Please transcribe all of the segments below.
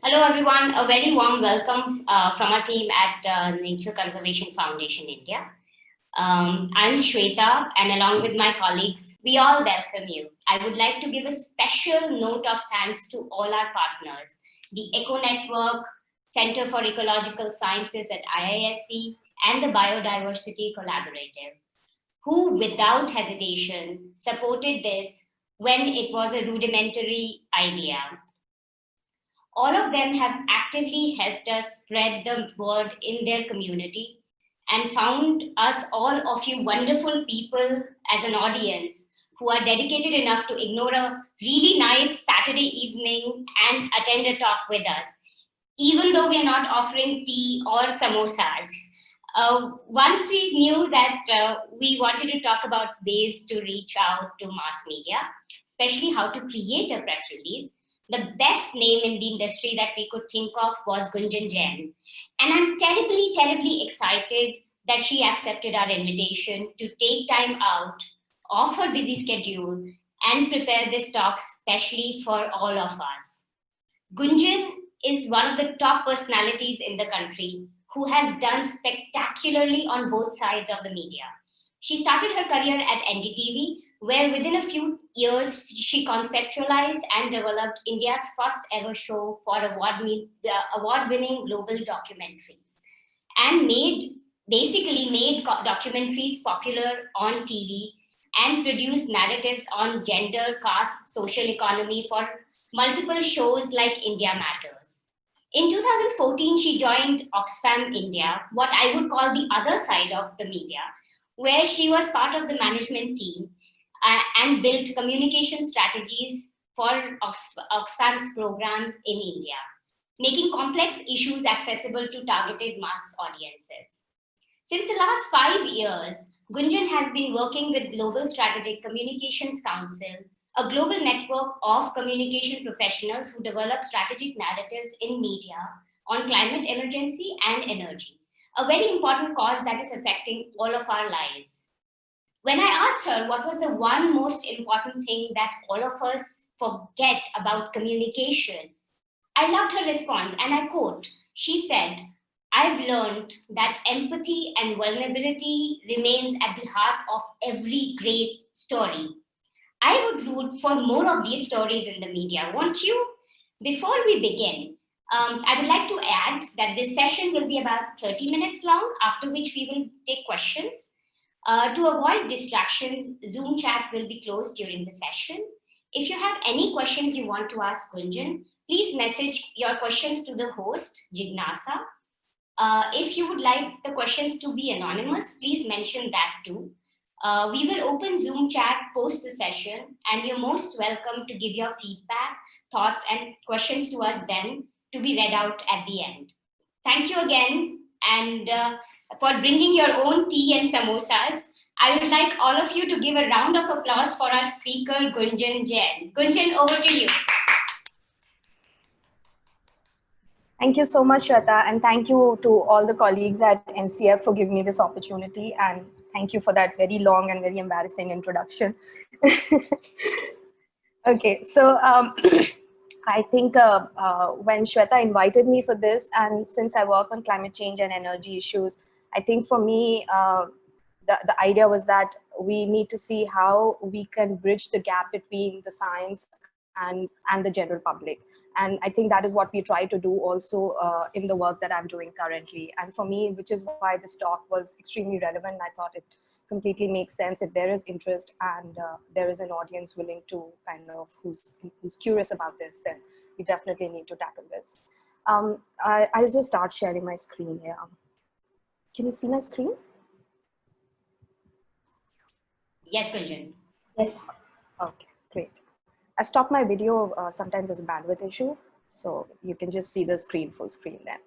Hello, everyone. A very warm welcome from our team at Nature Conservation Foundation India. I'm Shweta, and along with my colleagues, we all welcome you. I would like to give a special note of thanks to all our partners, the Eco Network, Center for Ecological Sciences at IISc, and the Biodiversity Collaborative, who, without hesitation, supported this when it was a rudimentary idea. All of them have actively helped us spread the word in their community and found us all of you wonderful people as an audience who are dedicated enough to ignore a really nice Saturday evening and attend a talk with us, even though we are not offering tea or samosas. Once we knew that we wanted to talk about ways to reach out to mass media, especially how to create a press release, the best name in the industry that we could think of was Gunjan Jain. And I'm terribly, terribly excited that she accepted our invitation to take time out of her busy schedule and prepare this talk specially for all of us. Gunjan is one of the top personalities in the country who has done spectacularly on both sides of the media. She started her career at NDTV, where within a few years she conceptualized and developed India's first ever show for award winning global documentaries and made documentaries popular on TV and produced narratives on gender, caste, social economy for multiple shows like India Matters. In 2014, she joined Oxfam India, what I would call the other side of the media, where she was part of the management team and built communication strategies for Oxfam's programs in India, making complex issues accessible to targeted mass audiences. Since the last 5 years, Gunjan has been working with Global Strategic Communications Council, a global network of communication professionals who develop strategic narratives in media on climate emergency and energy, a very important cause that is affecting all of our lives. When I asked her what was the one most important thing that all of us forget about communication, I loved her response, and I quote, she said, I've learned that empathy and vulnerability remains at the heart of every great story. I would root for more of these stories in the media, won't you? Before we begin, I would like to add that this session will be about 30 minutes long, after which we will take questions. To avoid distractions, Zoom chat will be closed during the session. If you have any questions you want to ask Gunjan, please message your questions to the host, Jignasa. If you would like the questions to be anonymous, please mention that too. We will open Zoom chat post the session, and you're most welcome to give your feedback, thoughts, and questions to us then to be read out at the end. Thank you again, and for bringing your own tea and samosas. I would like all of you to give a round of applause for our speaker, Gunjan Jain. Gunjan, over to you. Thank you so much, Shweta, and thank you to all the colleagues at NCF for giving me this opportunity, and thank you for that very long and very embarrassing introduction. Okay, so I think when Shweta invited me for this, and since I work on climate change and energy issues, I think for me, the idea was that we need to see how we can bridge the gap between the science and the general public. And I think that is what we try to do also in the work that I'm doing currently. And for me, which is why this talk was extremely relevant, I thought it completely makes sense. If there is interest and there is an audience willing to kind of who's curious about this, then we definitely need to tackle this. I'll just start sharing my screen here. Can you see my screen? Yes, Gunjan. Yes. Okay, great. I've stopped my video. Sometimes there's a bandwidth issue, so you can just see the screen, full screen there.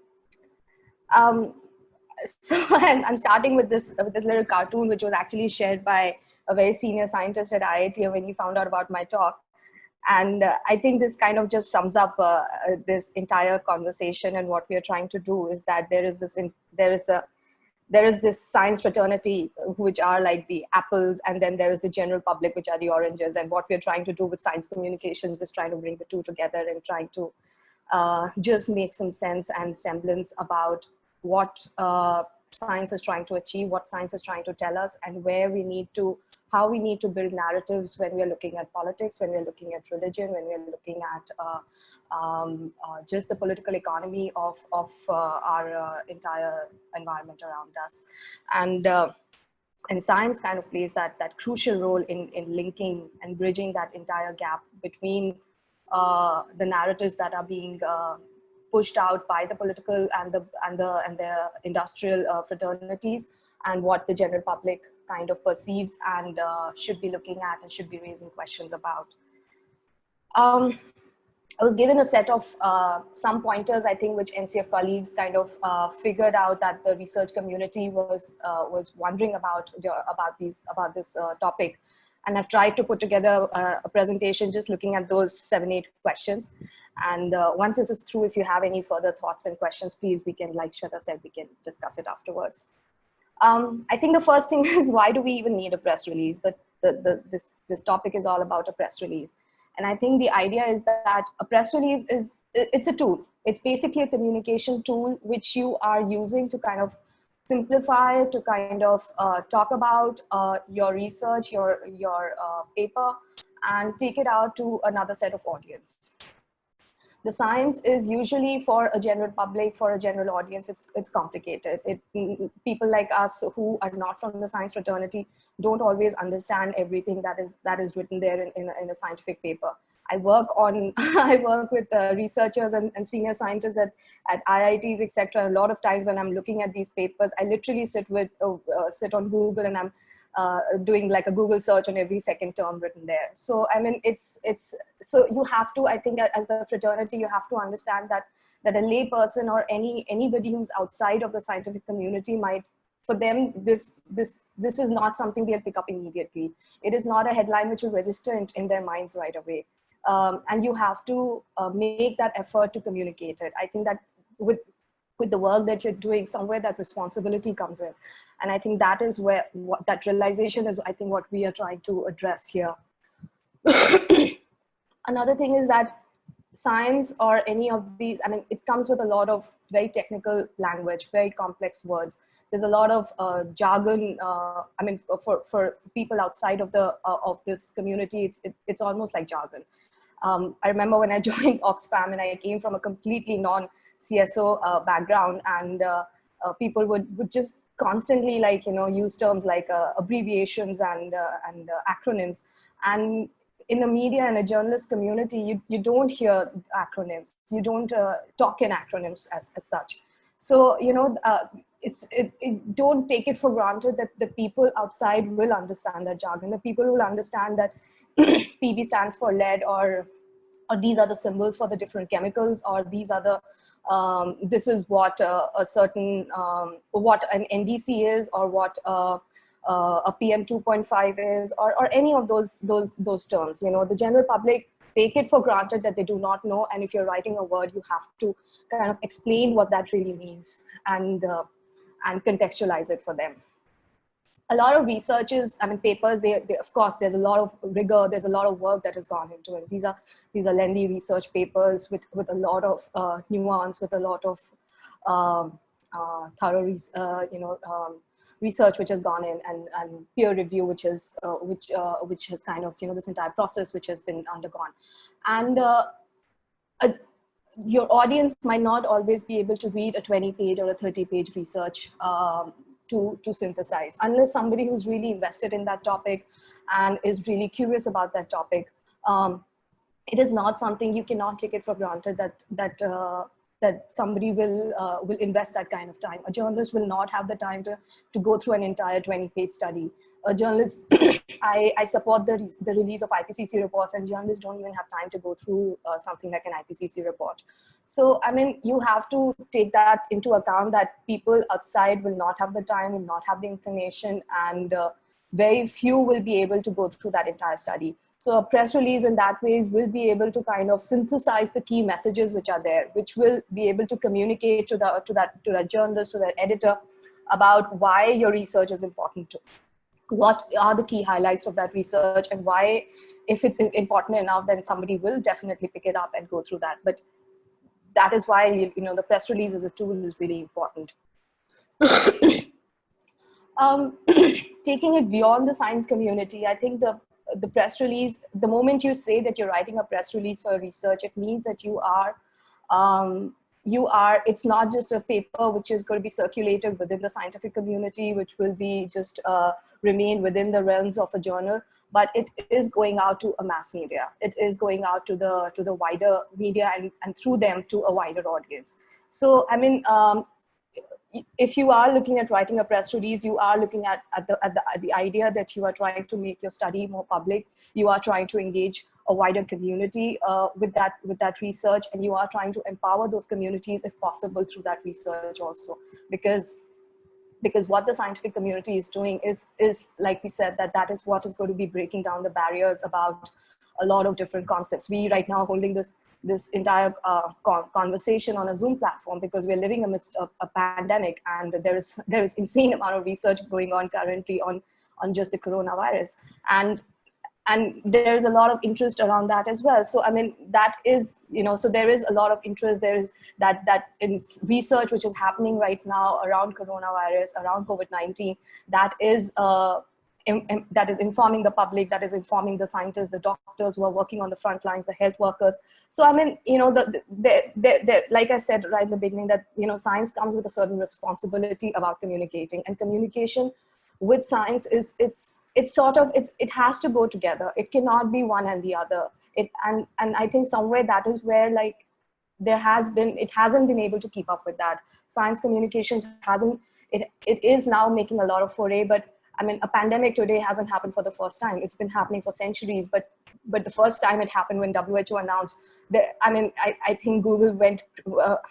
So I'm starting with this little cartoon, which was actually shared by a very senior scientist at IIT when he found out about my talk. And I think this kind of just sums up this entire conversation. And what we are trying to do is that there is this science fraternity, which are like the apples, and then there is the general public, which are the oranges. And what we're trying to do with science communications is trying to bring the two together and trying to just make some sense and semblance about what science is trying to achieve, what science is trying to tell us, and where we need to, how we need to build narratives when we're looking at politics, when we're looking at religion, when we're looking at just the political economy of our entire environment around us. And science kind of plays that crucial role in linking and bridging that entire gap between the narratives that are being pushed out by the political and the industrial fraternities, and what the general public kind of perceives and should be looking at and should be raising questions about. I was given a set of some pointers, I think, which NCF colleagues kind of figured out that the research community was wondering about this topic, and I've tried to put together a presentation just looking at those 7-8 questions. And once this is through, if you have any further thoughts and questions, please, we can, like Shweta said, we can discuss it afterwards. I think the first thing is, why do we even need a press release? This topic is all about a press release. And I think the idea is that a press release it's a tool. It's basically a communication tool which you are using to kind of simplify, to kind of talk about your research, your paper, and take it out to another set of audience. The science is usually for a general public, for a general audience, it's complicated. People like us who are not from the science fraternity don't always understand everything that is written there in a scientific paper. I work with researchers and senior scientists at IITs, etc. A lot of times when I'm looking at these papers, I literally sit on Google and I'm doing like a Google search on every second term written there. So I mean, so you have to, I think, as the fraternity, you have to understand that a lay person or anybody who's outside of the scientific community might, for them, this is not something they'll pick up immediately. It is not a headline which will register in their minds right away. And you have to make that effort to communicate it. I think that with the work that you're doing, somewhere that responsibility comes in. And I think that is where that realization is, I think, what we are trying to address here. Another thing is that science or any of these, I mean, it comes with a lot of very technical language, very complex words. There's a lot of jargon. I mean, for people outside of this community, it's almost like jargon. I remember when I joined Oxfam and I came from a completely non-CSO background, and people would just constantly, like, use terms like abbreviations and acronyms. And in the media and a journalist community, you don't hear acronyms. You don't talk in acronyms as such. So, don't take it for granted that the people outside will understand that jargon. The people will understand that PB stands for lead, or these are the symbols for the different chemicals, or these are the this is what a certain what an NDC is, or what a PM 2.5 is, or any of those terms. The general public take it for granted that they do not know, and if you're writing a word, you have to kind of explain what that really means and contextualize it for them. A lot of researches, I mean, papers, they of course, there's a lot of rigor, there's a lot of work that has gone into it. These are lengthy research papers with a lot of nuance, with a lot of thorough research which has gone in, and peer review, which has kind of, this entire process which has been undergone. And your audience might not always be able to read a 20-page or a 30-page research to synthesize, unless somebody who's really invested in that topic and is really curious about that topic. It is not something, you cannot take it for granted that somebody will invest that kind of time. A journalist will not have the time to go through an entire 20-page study. A journalist, I support the release of IPCC reports, and journalists don't even have time to go through something like an IPCC report. So, I mean, you have to take that into account, that people outside will not have the time, will not have the information, and very few will be able to go through that entire study. So a press release in that way will be able to kind of synthesize the key messages which are there, which will be able to communicate to that journalist, to that editor, about why your research is important to. What are the key highlights of that research, and why, if it's important enough, then somebody will definitely pick it up and go through that. But that is why, the press release as a tool is really important. Taking it beyond the science community, I think the press release, the moment you say that you're writing a press release for research, it means that it's not just a paper which is going to be circulated within the scientific community, which will be just remain within the realms of a journal, but it is going out to a mass media. It is going out to the wider media, and through them to a wider audience. So, I mean, if you are looking at writing a press release, you are looking at the idea that you are trying to make your study more public. You are trying to engage a wider community with that research, and you are trying to empower those communities if possible through that research also, because what the scientific community is doing is like we said, that is what is going to be breaking down the barriers about a lot of different concepts. We right now holding this entire conversation on a Zoom platform because we're living amidst a pandemic, and there is insane amount of research going on currently on just the coronavirus, and there's a lot of interest around that as well. So, I mean, that is, so there is a lot of interest. There is that in research which is happening right now around coronavirus, around COVID-19, that is informing the public, that is informing the scientists, the doctors who are working on the front lines, the health workers. So, I mean, like I said right in the beginning, that, science comes with a certain responsibility about communicating, and communication with science it has to go together. It cannot be one and the other. And I think somewhere that is where, like, it hasn't been able to keep up with that. Science communications it is now making a lot of foray, but I mean, a pandemic today hasn't happened for the first time. It's been happening for centuries, but the first time it happened when WHO announced that, I mean, I think Google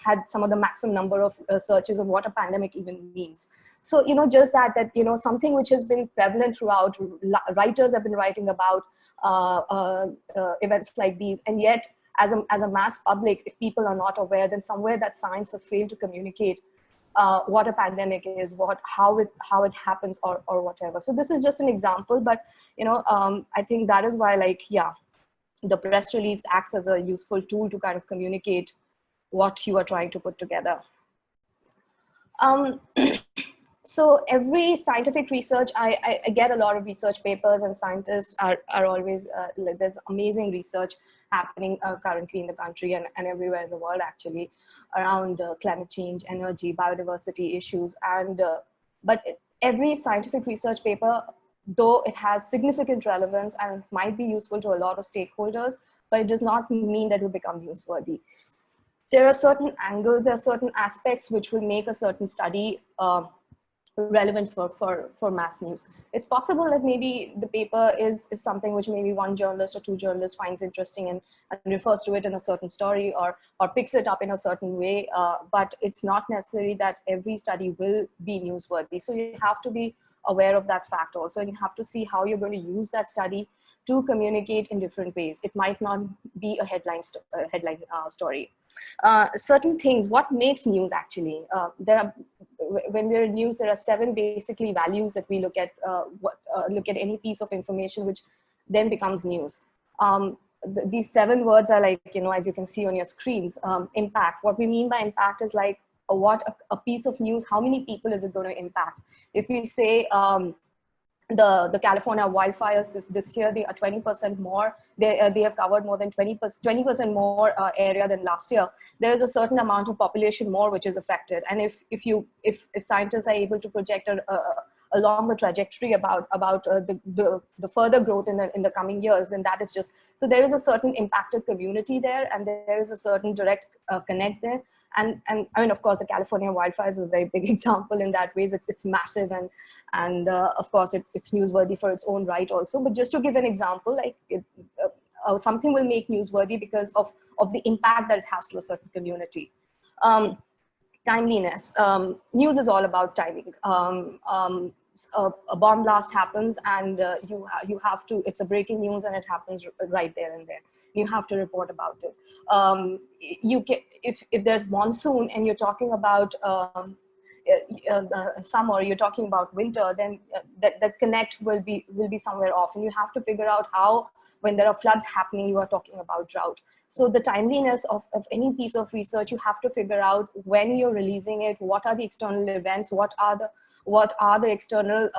had some of the maximum number of searches of what a pandemic even means. So, just that, something which has been prevalent throughout, writers have been writing about events like these, and yet as a mass public, if people are not aware, then somewhere that science has failed to communicate what a pandemic is, how it happens, or whatever. So this is just an example, but I think that is why, like, yeah, the press release acts as a useful tool to kind of communicate what you are trying to put together. So every scientific research, I get a lot of research papers, and scientists are always, there's amazing research happening currently in the country and everywhere in the world, actually, around climate change, energy, biodiversity issues. But every scientific research paper, though it has significant relevance and might be useful to a lot of stakeholders, but it does not mean that it will become newsworthy. There are certain angles, there are certain aspects which will make a certain study relevant for mass news. It's possible that maybe the paper is something which maybe one journalist or two journalists finds interesting and refers to it in a certain story, or picks it up in a certain way, but it's not necessary that every study will be newsworthy. So you have to be aware of that fact also, and you have to see how you're going to use that study to communicate in different ways. It might not be a headline story. Certain things, what makes news actually? When we're in news, there are 7 basically values that we look at. Look at any piece of information which then becomes news. These 7 words are like, as you can see on your screens. Impact. What we mean by impact is like a piece of news, how many people is it going to impact? If we say the California wildfires this year, they are 20% more. They have covered more than 20% more area than last year. There is a certain amount of population more which is affected. And if scientists are able to project a longer trajectory about the further growth in the coming years, then that is just, so there is a certain impacted community there, and there is a certain direct connect there. And I mean, of course, the California wildfires is a very big example in that ways. It's massive, and of course it's newsworthy for its own right also. But just to give an example, like something will make newsworthy because of the impact that it has to a certain community. Timeliness. News is all about timing. A bomb blast happens, and you have to, it's a breaking news, and it happens right there and there. You have to report about it. You can, if there's monsoon and you're talking about summer, you're talking about winter, then that connect will be somewhere off, and you have to figure out how, when there are floods happening, you are talking about drought. So the timeliness of any piece of research, you have to figure out when you're releasing it, what are the external events, what are the external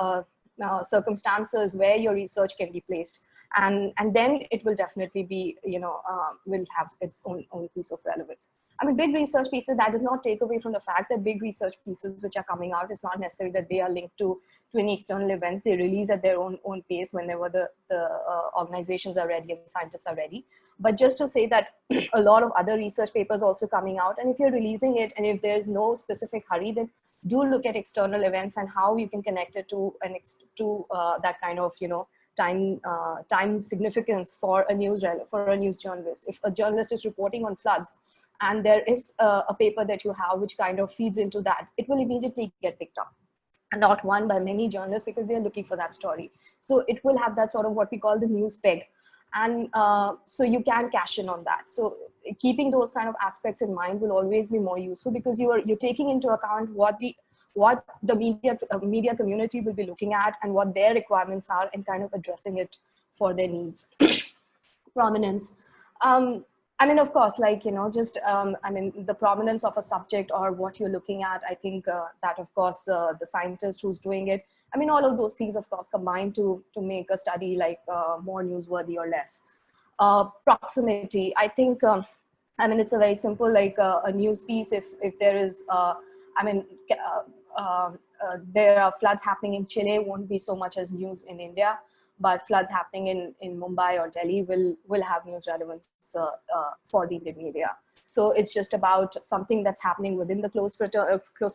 circumstances where your research can be placed, and then it will definitely be, will have its own piece of relevance. I mean, big research pieces, that does not take away from the fact that big research pieces which are coming out, it's not necessarily that they are linked to any external events. They release at their own pace whenever the organizations are ready and scientists are ready. But just to say that a lot of other research papers also coming out, and if you're releasing it and if there's no specific hurry, then do look at external events and how you can connect it to that kind of, time significance for a news journalist. If a journalist is reporting on floods and there is a paper that you have which kind of feeds into that, it will immediately get picked up, and not one by many journalists, because they're looking for that story. So it will have that sort of what we call the news peg, and so you can cash in on that. So keeping those kind of aspects in mind will always be more useful, because you're taking into account what the media community will be looking at and what their requirements are, and kind of addressing it for their needs. Prominence. I mean, of course, like, I mean, the prominence of a subject or what you're looking at, I think that, of course, the scientist who's doing it, I mean, all of those things, of course, combine to make a study like more newsworthy or less. Proximity. I think, I mean, it's a very simple, like a news piece. If there is, there are floods happening in Chile, won't be so much as news in India, but floods happening in Mumbai or Delhi will have news relevance for the Indian media. So it's just about something that's happening within the close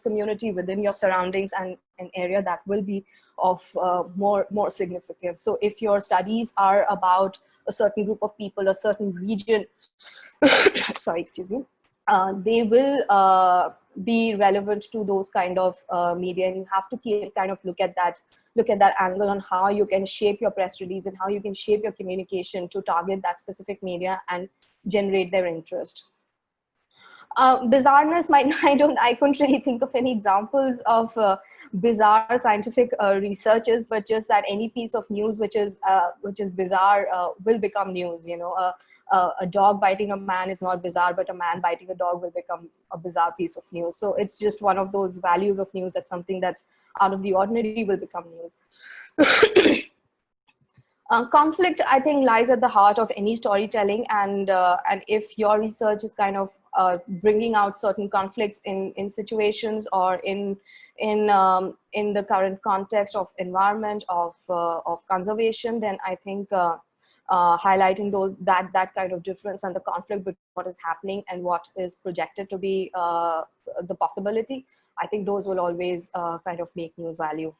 community, within your surroundings, and an area that will be of more significance. So if your studies are about a certain group of people, a certain region, sorry, excuse me, they will be relevant to those kind of media, and you have to kind of look at that angle on how you can shape your press release and how you can shape your communication to target that specific media and generate their interest. Bizarreness might I couldn't really think of any examples of bizarre scientific researches, but just that any piece of news which is bizarre will become news. A dog biting a man is not bizarre, but a man biting a dog will become a bizarre piece of news. So it's just one of those values of news, that something that's out of the ordinary will become news. Conflict, I think, lies at the heart of any storytelling, and if your research is kind of bringing out certain conflicts in situations or in the current context of environment of conservation, then I think highlighting that kind of difference and the conflict between what is happening and what is projected to be the possibility, I think those will always kind of make news value.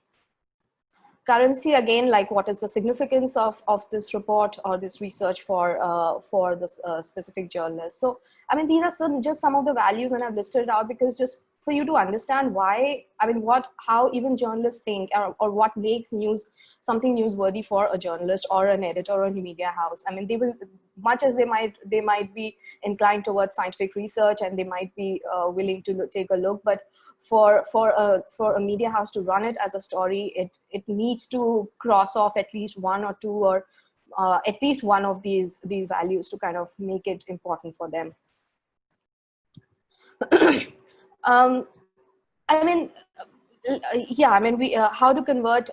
Currency, again, like what is the significance of this report or this research for this specific journalist. So, I mean, these are just some of the values, and I've listed it out because just for you to understand why, I mean, how even journalists think, or what makes something newsworthy for a journalist or an editor or a media house. I mean, they will, much as they might be inclined towards scientific research, and they might be willing to take a look, but for a media house to run it as a story, it needs to cross off at least one or two, or at least one of these values to kind of make it important for them. I mean, yeah, I mean, how to convert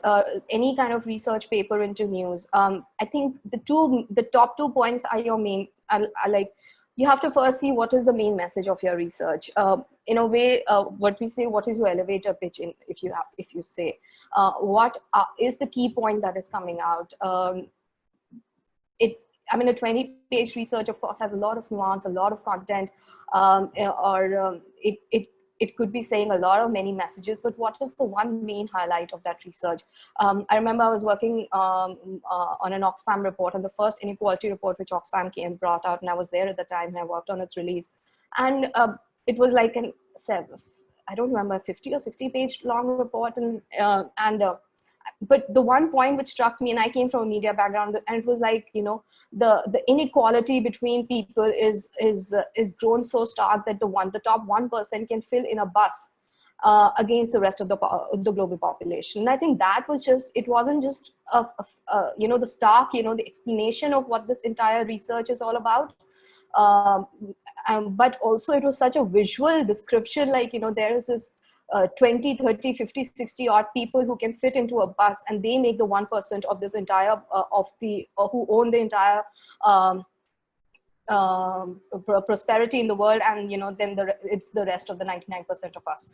any kind of research paper into news. I think the top 2 points are your main, are like, you have to first see what is the main message of your research. In a way, what we say, what is your elevator pitch if you say, what is the key point that is coming out? I mean, a 20-page research, of course, has a lot of nuance, a lot of content, it could be saying a lot of many messages, but what is the one main highlight of that research? I remember I was working on an Oxfam report, on the first inequality report which Oxfam brought out, and I was there at the time, and I worked on its release. And it was like I don't remember, 50 or 60 page long report, but the one point which struck me, and I came from a media background, and it was like, the inequality between people is grown so stark that the top 1% can fill in a bus against the rest of the global population. And I think that was just, it wasn't just the stark, the explanation of what this entire research is all about. Um, but also it was such a visual description, like, there is this 20, 30, 50, 60 odd people who can fit into a bus, and they make the 1% of this entire, who own the entire prosperity in the world. And, then it's the rest of the 99% of us.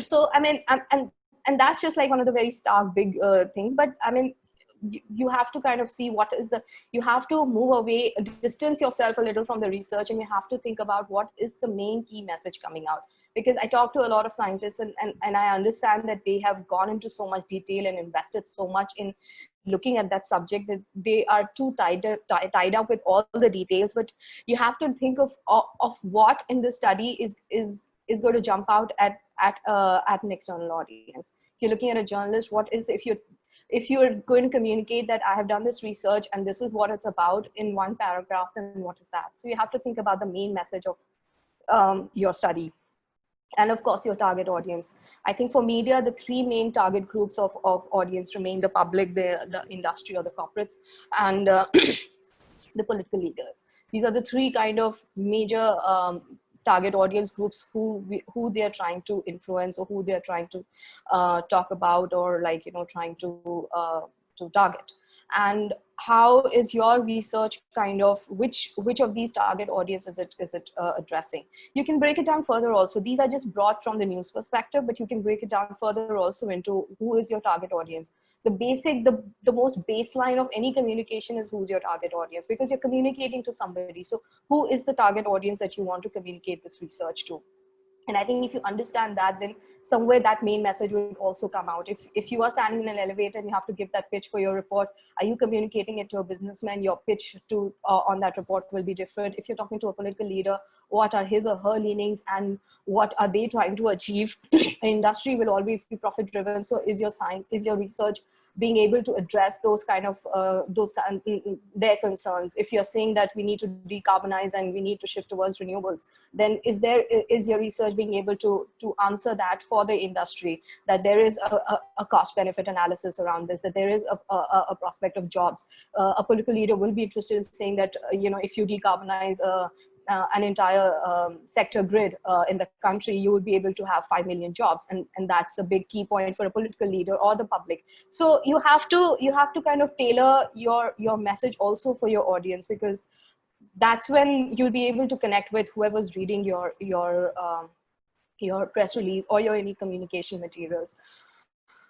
So, I mean, and that's just like one of the very stark big things. But I mean, you have to kind of see what is you have to move away, distance yourself a little from the research, and you have to think about what is the main key message coming out. Because I talk to a lot of scientists, and I understand that they have gone into so much detail and invested so much in looking at that subject that they are too tied up with all the details. But you have to think of what in the study is going to jump out at an external audience. If you're looking at a journalist, what is, if you're going to communicate that I have done this research and this is what it's about in one paragraph, then what is that? So you have to think about the main message of your study. And of course, your target audience. I think for media, the three main target groups of audience remain the public, the industry or the corporates, and the political leaders. These are the three kind of major target audience groups who they are trying to influence, or who they are trying to talk about, or like, trying to target. And how is your research kind of, which of these target audience is it addressing? You can break it down further also. These are just brought from the news perspective, but you can break it down further also into who is your target audience. The most baseline of any communication is who's your target audience, because you're communicating to somebody. So who is the target audience that you want to communicate this research to? And I think if you understand that, then somewhere that main message will also come out. If you are standing in an elevator and you have to give that pitch for your report, are you communicating it to a businessman? Your pitch to on that report will be different. If you're talking to a political leader, what are his or her leanings and what are they trying to achieve? Industry will always be profit driven. So is your science, is your research being able to address those kind of their concerns? If you're saying that we need to decarbonize and we need to shift towards renewables, then is your research being able to answer that for the industry, that there is a cost benefit analysis around this, that there is a prospect of jobs? A political leader will be interested in saying that if you decarbonize an entire sector grid in the country, you would be able to have 5 million jobs, and that's a big key point for a political leader or the public. So you have to kind of tailor your message also for your audience, because that's when you'll be able to connect with whoever's reading your press release or your any communication materials.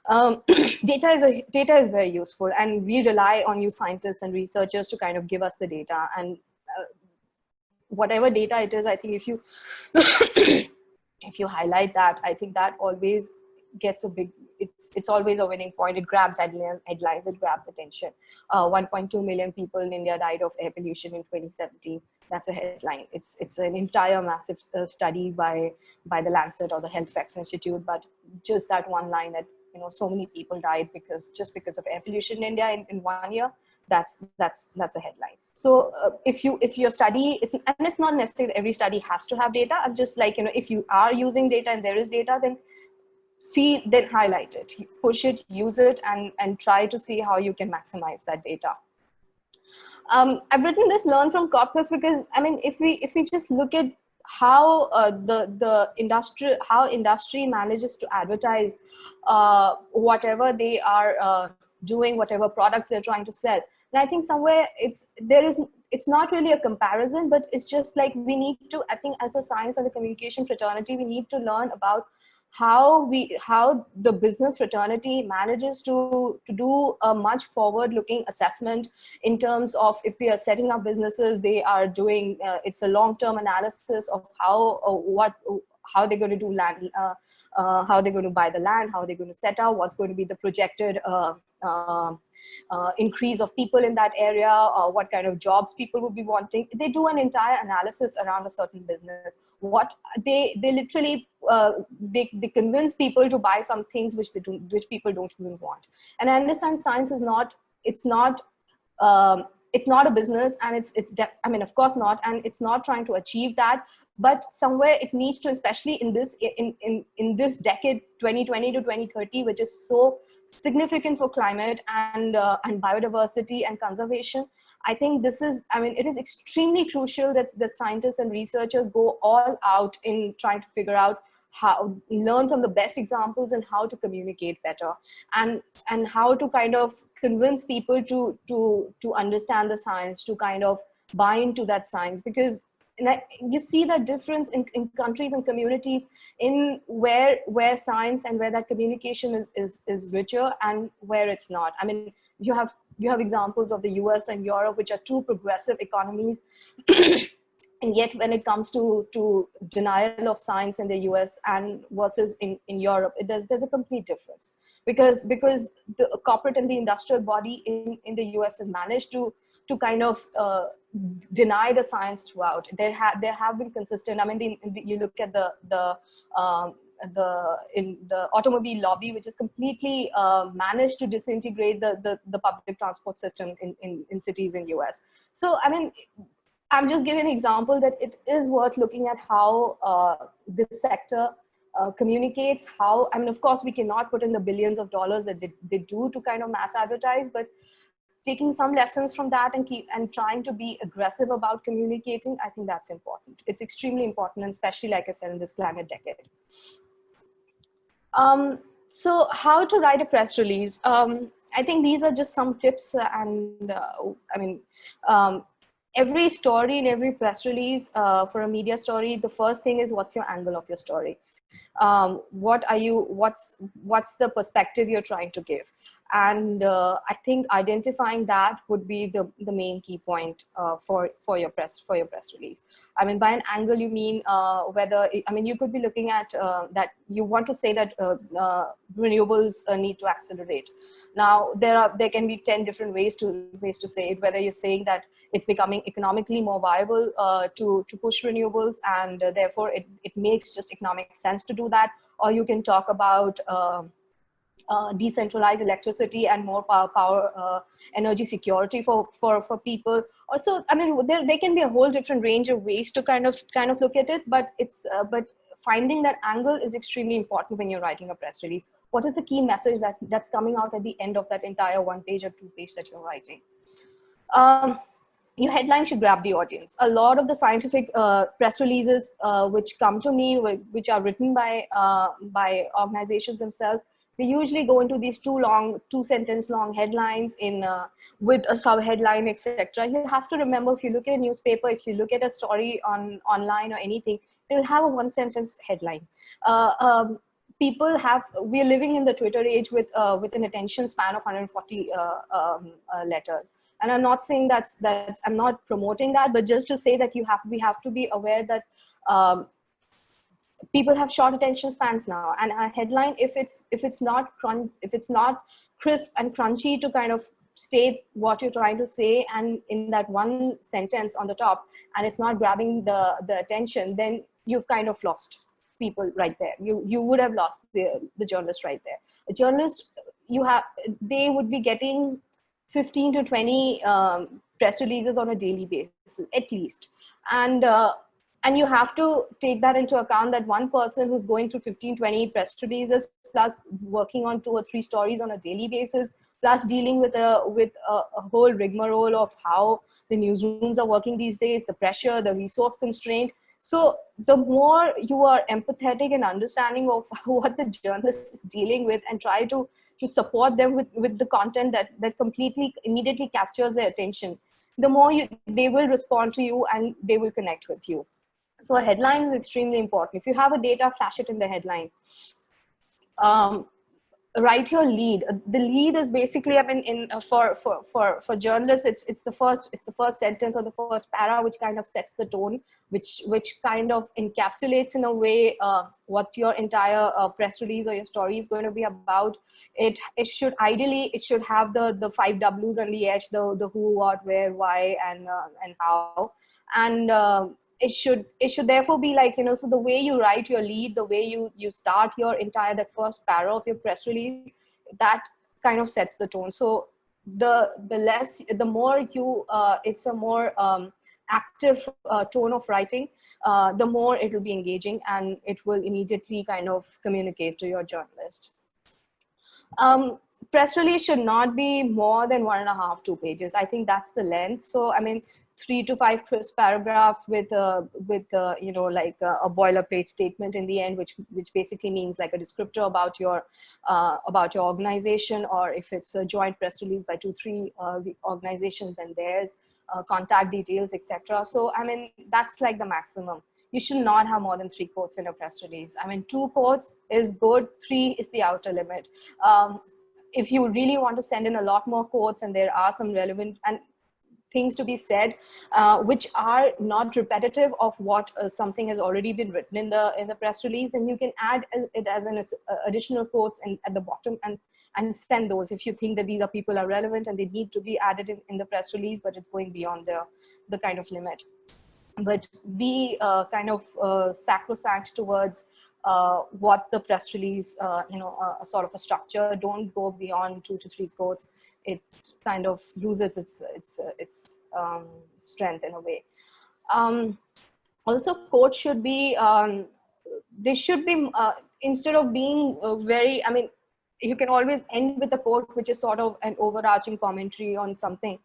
Data is very useful, and we rely on you scientists and researchers to kind of give us the data. And whatever data it is, I think if you highlight that, I think that always gets it's always a winning point. It grabs headlines, it grabs attention. 1.2 million people in India died of air pollution in 2017. That's a headline. It's an entire massive study by the Lancet or the Health Facts Institute, but just that one line that so many people died because of air pollution in India in 1 year, that's a headline. So if your study is, and it's not necessarily every study has to have data, I'm just like, if you are using data and there is data, then highlight it, push it, use it, and try to see how you can maximize that data. I've written this learn from corpus because, I mean, if we just look at how the industry manages to advertise whatever they are doing, whatever products they're trying to sell. And I think somewhere it's not really a comparison, but it's just like we need to, I think as a science and the communication fraternity, we need to learn about how the business fraternity manages to do a much forward-looking assessment in terms of, if they are setting up businesses, they are doing it's a long-term analysis of how they're going to do land, how they're going to buy the land, how they're going to set up, what's going to be the projected increase of people in that area, or what kind of jobs people would be wanting. They do an entire analysis around a certain business. What they literally they convince people to buy some things which people don't even want. And I understand science is not, it's not it's not a business, and I mean, of course not, and it's not trying to achieve that, but somewhere it needs to, especially in this decade, 2020 to 2030, which is so significant for climate and biodiversity and conservation. I think this is, I mean, it is extremely crucial that the scientists and researchers go all out in trying to figure out how, learn from the best examples and how to communicate better, and how to kind of convince people to understand the science, to kind of buy into that science. Because you see that difference in countries and communities in where science and where that communication is richer and where it's not. I mean, you have examples of the US and Europe, which are two progressive economies. And yet when it comes to denial of science in the US and versus in Europe, there's a complete difference, because the corporate and the industrial body in the US has managed to kind of deny the science throughout. There have been consistent, I mean, you look at in the automobile lobby, which is completely managed to disintegrate the public transport system in cities in US. So I mean, I'm just giving an example that it is worth looking at how this sector communicates. How, I mean, of course, we cannot put in the billions of dollars that they do to kind of mass advertise, but taking some lessons from that and trying to be aggressive about communicating, I think that's important. It's extremely important, and especially, like I said, in this climate decade. So how to write a press release? I think these are just some tips, and I mean, every story and every press release for a media story, the first thing is, what's your angle of your story? What's the perspective you're trying to give? And I think identifying that would be the main key point for your press release. I mean, by an angle, you mean you could be looking at that you want to say that renewables need to accelerate. Now there can be 10 different ways to say it, whether you're saying that it's becoming economically more viable to push renewables, and therefore it makes just economic sense to do that, or you can talk about decentralized electricity and more power energy security for people. Also, I mean, there can be a whole different range of ways to kind of look at it, but but finding that angle is extremely important when you're writing a press release. What is the key message that's coming out at the end of that entire 1 page or 2 page that you're writing? Your headline should grab the audience. A lot of the scientific press releases which come to me, which are written by organizations themselves, they usually go into these 2-sentence long headlines with a sub-headline, etc. You have to remember, if you look at a newspaper, if you look at a story online or anything, it will have a 1-sentence headline. We're living in the Twitter age with an attention span of 140 letters. And I'm not saying I'm not promoting that, but just to say that we have to be aware that people have short attention spans now, and a headline, if it's not crisp and crunchy to kind of state what you're trying to say, and in that one sentence on the top, and it's not grabbing the attention, then you've kind of lost people right there. You would have lost the journalist right there. A journalist, they would be getting 15 to 20 press releases on a daily basis, at least. And you have to take that into account, that one person who's going through 15, 20 press releases, plus working on 2 or 3 stories on a daily basis, plus dealing with a whole rigmarole of how the newsrooms are working these days, the pressure, the resource constraint. So the more you are empathetic and understanding of what the journalist is dealing with, and try to support them with the content that completely immediately captures their attention, the more they will respond to you and they will connect with you. So a headline is extremely important. If you have a data, flash it in the headline. Write your lead. The lead is basically, I mean, for journalists, it's the first sentence or the first para, which kind of sets the tone, which kind of encapsulates in a way what your entire press release or your story is going to be about. It should ideally have the 5 W's on the edge: the who, what, where, why, and how. And it should therefore be like, so the way you write your lead, the way you start that first para of your press release, that kind of sets the tone. So the more you it's a more active tone of writing, the more it will be engaging, and it will immediately kind of communicate to your journalist. Press release should not be more than 1.5, 2 pages. I think that's the length. So I mean, 3 to 5 crisp paragraphs with you know, like a boilerplate statement in the end, which basically means like a descriptor about your organization, or if it's a joint press release by 2, 3 organizations, then there's contact details, etc. So I mean, that's like the maximum. You should not have more than 3 quotes in a press release. I mean, 2 quotes is good, 3 is the outer limit. If you really want to send in a lot more quotes and there are some relevant and things to be said, which are not repetitive of what something has already been written in the press release, then you can add it as an additional quotes at the bottom, and send those if you think that these people are relevant and they need to be added in the press release, but it's going beyond the kind of limit. But be kind of sacrosanct towards what the press release, you know, a sort of a structure. Don't go beyond 2 to 3 quotes. It kind of loses its strength in a way. Also, quotes should be, they should be, instead of being very, I mean, you can always end with a quote which is sort of an overarching commentary on something.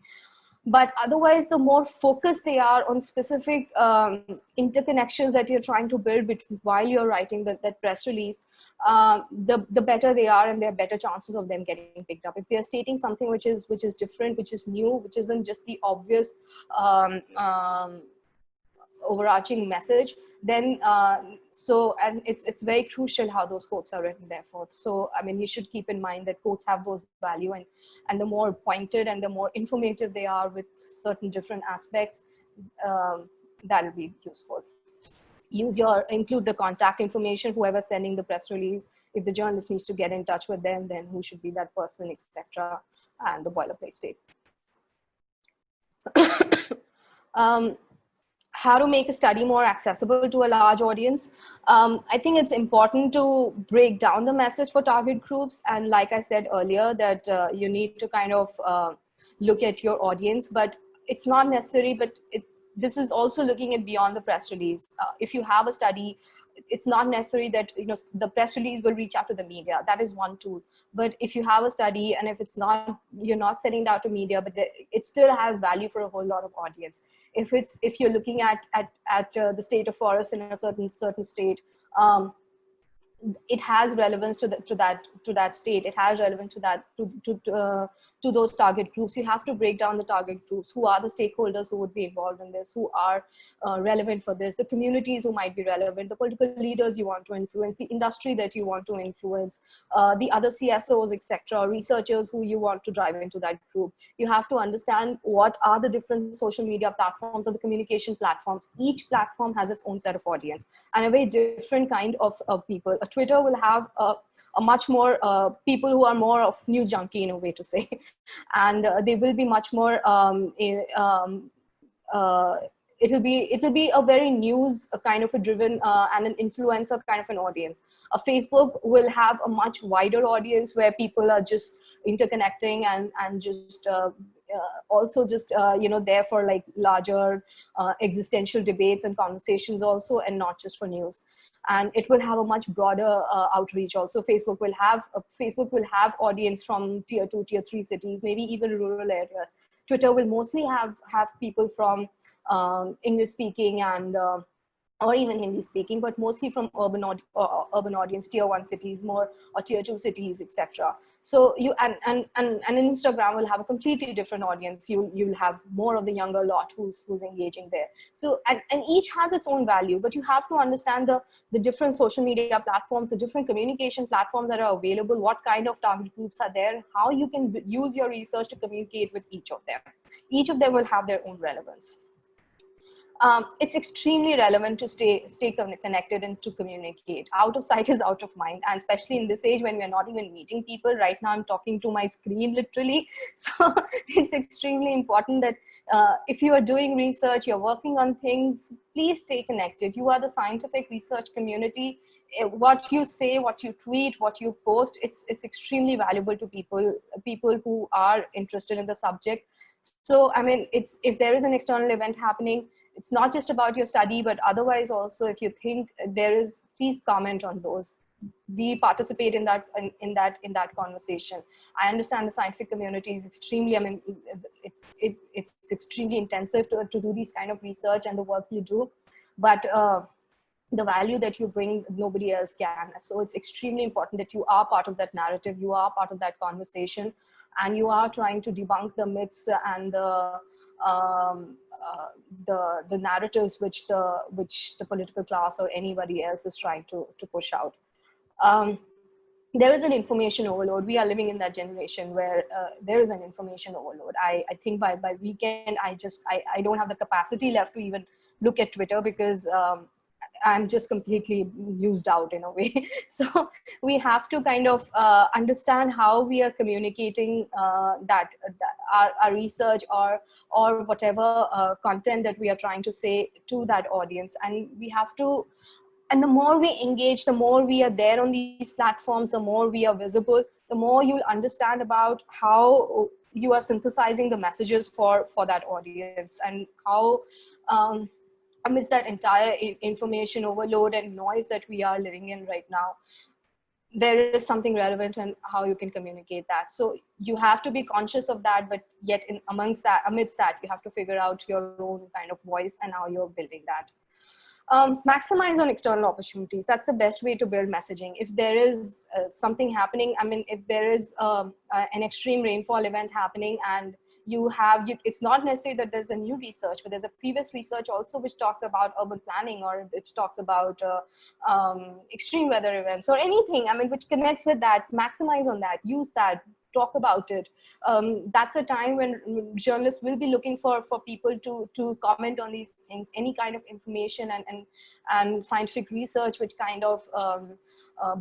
But otherwise, the more focused they are on specific interconnections that you're trying to build while you're writing that press release, the better they are, and there are better chances of them getting picked up. If they're stating something which is different, which is new, which isn't just the obvious overarching message, then and it's very crucial how those quotes are written, therefore. So I mean, you should keep in mind that quotes have those value, and the more pointed and the more informative they are with certain different aspects, that'll be useful. Include the contact information, whoever's sending the press release. If the journalist needs to get in touch with them, then who should be that person, etc., and the boilerplate statement. How to make a study more accessible to a large audience. I think it's important to break down the message for target groups. And like I said earlier, that you need to kind of look at your audience, but it's not necessary, but this is also looking at beyond the press release. If you have a study, it's not necessary that, you know, the press release will reach out to the media. That is one tool. But if you have a study, and if it's not, you're not sending it out to media, but it still has value for a whole lot of audience. If you're looking at the state of forests in a certain state, it has relevance to that state. It has relevance to those target groups. You have to break down the target groups. Who are the stakeholders who would be involved in this? Who are relevant for this? The communities who might be relevant, the political leaders you want to influence, the industry that you want to influence, the other CSOs, etc., researchers who you want to drive into that group. You have to understand what are the different social media platforms or the communication platforms. Each platform has its own set of audience and a very different kind of people. Twitter will have a much more people who are more of news junkie, in a way to say, and they will be much more it will be a very news kind of a driven and an influencer kind of an audience. Facebook will have a much wider audience where people are just interconnecting and just also just you know, there for like larger existential debates and conversations also, and not just for news. And it will have a much broader outreach also. Facebook will have audience from tier 2, tier 3 cities, maybe even rural areas. Twitter will mostly have people from English speaking and or even Hindi speaking, but mostly from urban audience, tier 1 cities more, or tier 2 cities, etc. So you and Instagram will have a completely different audience. You'll have more of the younger lot who's engaging there. So and each has its own value, but you have to understand the different social media platforms, the different communication platforms that are available, what kind of target groups are there, how you can use your research to communicate with each of them. Each of them will have their own relevance. It's extremely relevant to stay connected and to communicate. Out of sight is out of mind, and especially in this age when we're not even meeting people. Right now I'm talking to my screen literally. So it's extremely important that if you are doing research, you're working on things, please stay connected. You are the scientific research community. What you say, what you tweet, what you post, it's extremely valuable to people who are interested in the subject. So I mean, it's, if there is an external event happening, it's not just about your study, but otherwise also, if you think there is, please comment on those. We participate in that conversation. I understand the scientific community is extremely, I mean, it's extremely intensive to do these kind of research and the work you do, but the value that you bring, nobody else can. So it's extremely important that you are part of that narrative, you are part of that conversation, and you are trying to debunk the myths and the narratives which the political class or anybody else is trying to push out. Um, there is an information overload. We are living in that generation where there is an information overload. I think by weekend, I don't have the capacity left to even look at Twitter, because I'm just completely used out in a way. So we have to kind of understand how we are communicating our research or whatever content that we are trying to say to that audience. And we have to, and the more we engage, the more we are there on these platforms, the more we are visible, the more you'll understand about how you are synthesizing the messages for that audience, and how amidst that entire information overload and noise that we are living in right now, there is something relevant and how you can communicate that. So you have to be conscious of that, but yet amidst that, you have to figure out your own kind of voice and how you're building that. Maximize on external opportunities. That's the best way to build messaging. If there is something happening, I mean, if there is an extreme rainfall event happening, and it's not necessary that there's a new research, but there's a previous research also which talks about urban planning, or which talks about extreme weather events or anything, I mean, which connects with that. Maximize on that, use that, talk about it. That's a time when journalists will be looking for people to comment on these things, any kind of information and scientific research which kind of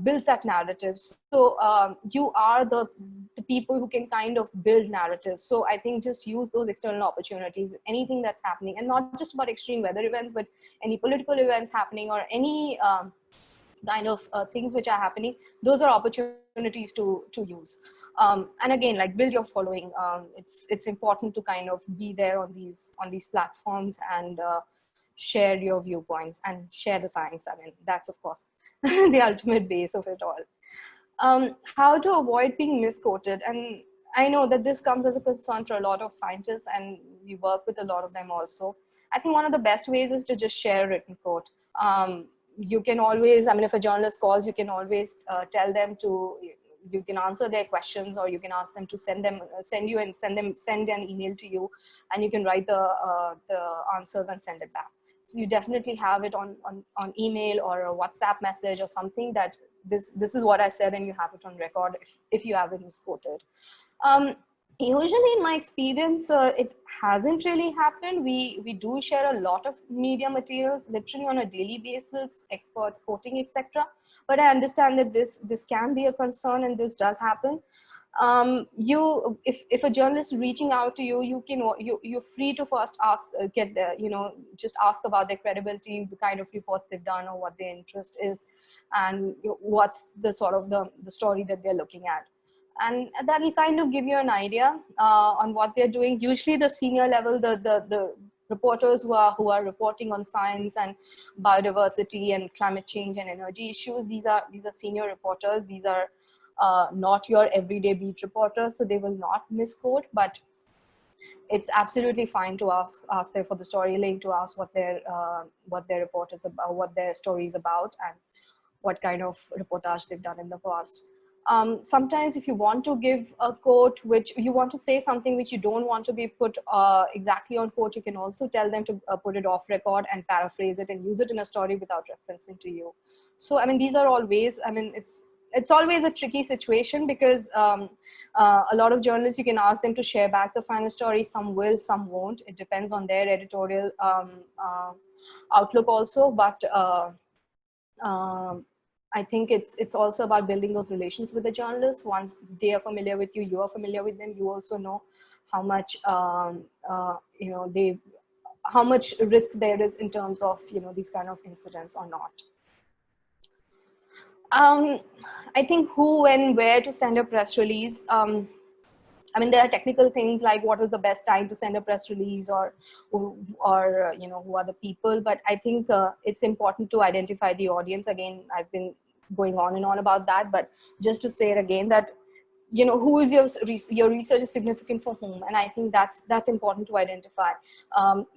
builds that narrative. So you are the people who can kind of build narratives. So I think just use those external opportunities, anything that's happening, and not just about extreme weather events, but any political events happening, or any kind of things which are happening. Those are opportunities to use. And again, like, build your following. It's important to kind of be there on these platforms, and share your viewpoints and share the science. I mean, that's of course the ultimate base of it all. How to avoid being misquoted. And I know that this comes as a concern for a lot of scientists, and we work with a lot of them also. I think one of the best ways is to just share a written quote. You can always, I mean, if a journalist calls, you can always tell them to, you can answer their questions, or you can ask them to send an email to you, and you can write the answers and send it back. So you definitely have it on email or a WhatsApp message or something, that this is what I said, and you have it on record if you have it misquoted. Usually in my experience, it hasn't really happened. We do share a lot of media materials literally on a daily basis, experts quoting, etc. But I understand that this can be a concern, and this does happen. If a journalist is reaching out to you, you're free to first ask, just ask about their credibility, the kind of reports they've done, or what their interest is, and what's the sort of the story that they're looking at. And that will kind of give you an idea on what they're doing. Usually the senior level, the reporters who are reporting on science and biodiversity and climate change and energy issues, these are senior reporters. These are not your everyday beat reporters, so they will not misquote, but it's absolutely fine to ask them for the story link, to ask what their report is about, what their story is about, and what kind of reportage they've done in the past. Sometimes if you want to give a quote, which you want to say something which you don't want to be put exactly on quote, you can also tell them to put it off record and paraphrase it and use it in a story without referencing to you. So, I mean, these are all ways. I mean, it's always a tricky situation because a lot of journalists, you can ask them to share back the final story. Some will, some won't. It depends on their editorial outlook also. But I think it's also about building those relations with the journalists. Once they are familiar with you, you are familiar with them. You also know how much how much risk there is in terms of these kind of incidents or not. I think who, when, where to send a press release. I mean, there are technical things like what is the best time to send a press release, or who are the people. But I think it's important to identify the audience. Again, I've been going on and on about that, but just to say it again, that who is your research is significant for whom, and I think that's important to identify.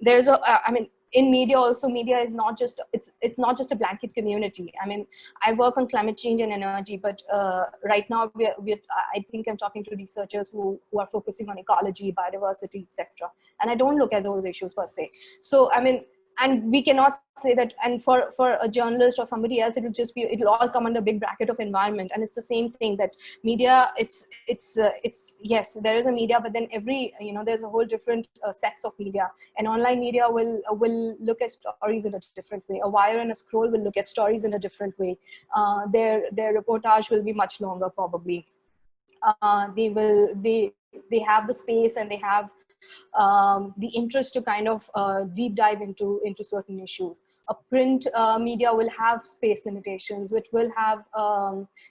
There's I mean, in media also, media is not just it's not just a blanket community. I mean, I work on climate change and energy, but right now I think I'm talking to researchers who are focusing on ecology, biodiversity, etc., and I don't look at those issues per se. So I mean, and we cannot say that, and for a journalist or somebody else, it'll all come under big bracket of environment. And it's the same thing, that media, it's yes, there is a media, but then there's a whole different sets of media. An online media will look at stories in a different way. A wire and a scroll will look at stories in a different way. Their reportage will be much longer probably. They have the space, and they have the interest to kind of deep dive into certain issues. A print media will have space limitations, which will have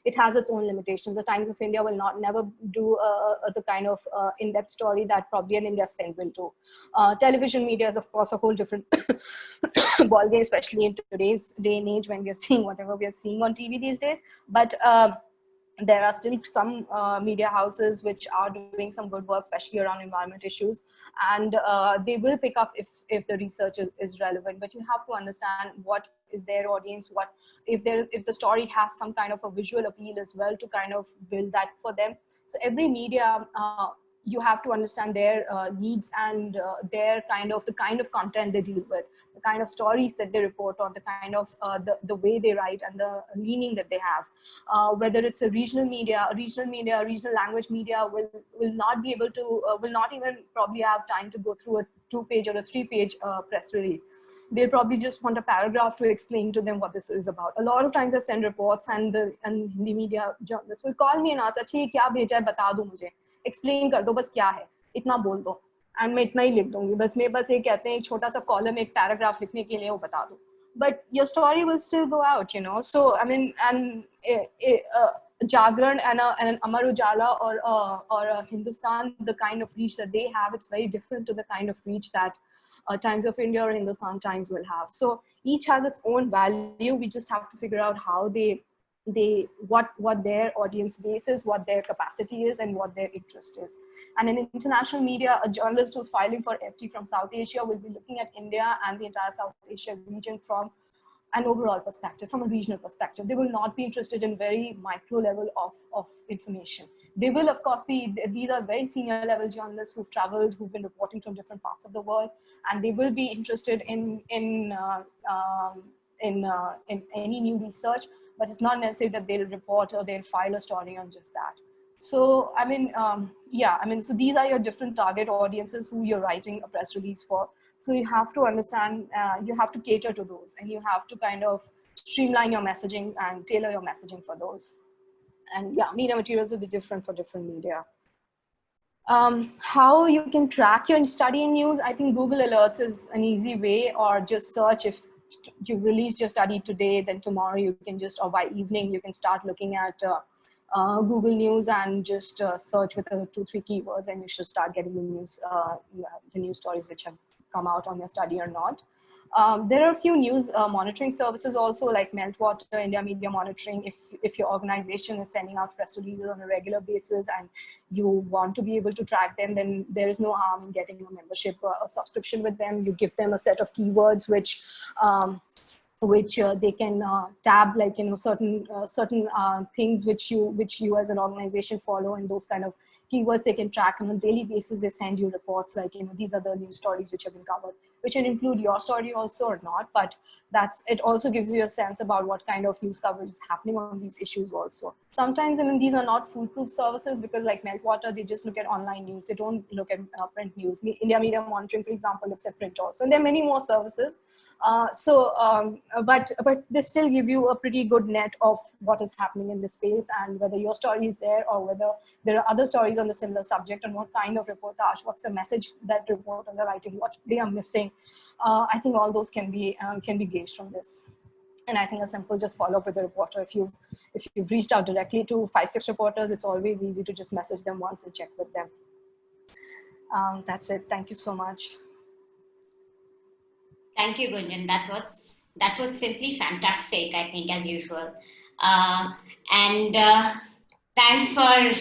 it has its own limitations. The Times of India will never do the kind of in-depth story that probably an India Spend will do. Television media is of course a whole different ballgame, especially in today's day and age when we are seeing whatever we are seeing on TV these days. But there are still some media houses which are doing some good work, especially around environment issues, and they will pick up if the research is relevant. But you have to understand what is their audience, what if the story has some kind of a visual appeal as well, to kind of build that for them. So every media, you have to understand their needs and their the kind of content they deal with, the kind of stories that they report on, the kind of the way they write, and the meaning that they have. Whether it's a regional language media will not be able to, will not even probably have time to go through a 2-page or a 3-page press release. They'll probably just want a paragraph to explain to them what this is about. A lot of times I send reports, and the media journalists will call me and ask, "अच्छा ये क्या भेजा है, बता दो मुझे, explain कर दो, बस क्या है, इतना बोल दो, and मैं इतना ही लिख दूंगी, बस ये कहते हैं एक छोटा सा कॉलम, एक पैराग्राफ लिखने के लिए, वो बता दो." But your story will still go out, So I mean, and Jagran and an Amar Ujala or a Hindustan, the kind of reach that they have, it's very different to the kind of reach that Times of India or Hindustan Times will have. So each has its own value. We just have to figure out how what their audience base is, what their capacity is, and what their interest is. And in international media, a journalist who's filing for FT from South Asia will be looking at India and the entire South Asia region from an overall perspective, from a regional perspective. They will not be interested in very micro level of information. They will, of course, these are very senior level journalists who've traveled, who've been reporting from different parts of the world, and they will be interested in any new research, but it's not necessary that they'll report or they'll file a story on just that. So, I mean, so these are your different target audiences who you're writing a press release for. So you have to understand, you have to cater to those, and you have to kind of streamline your messaging and tailor your messaging for those. And yeah, media materials will be different for different media. How you can track your study news, I think Google Alerts is an easy way, or just search. If you released your study today, then tomorrow you can just, or by evening, you can start looking at Google News and just search with 2-3 keywords, and you should start getting the news stories which have come out on your study or not. There are a few news monitoring services also, like Meltwater, India Media Monitoring. If your organization is sending out press releases on a regular basis and you want to be able to track them, then there is no harm in getting a membership or a subscription with them. You give them a set of keywords which they can tab, like certain things which you as an organization follow, and those kind of keywords they can track on a daily basis. They send you reports like, these are the news stories which have been covered, which can include your story also or not, but it also gives you a sense about what kind of news coverage is happening on these issues also. Sometimes, I mean, these are not foolproof services because like Meltwater, they just look at online news. They don't look at print news. India Media Monitoring, for example, looks at print also. And there are many more services. But they still give you a pretty good net of what is happening in this space and whether your story is there or whether there are other stories on the similar subject and what kind of reportage, what's the message that reporters are writing, what they are missing. I think all those can be gauged from this. And I think a simple just follow up with the reporter. If you've reached out directly to 5-6 reporters, it's always easy to just message them once and check with them. That's it. Thank you so much. Thank you, Gunjan. That was simply fantastic, I think, as usual. Thanks for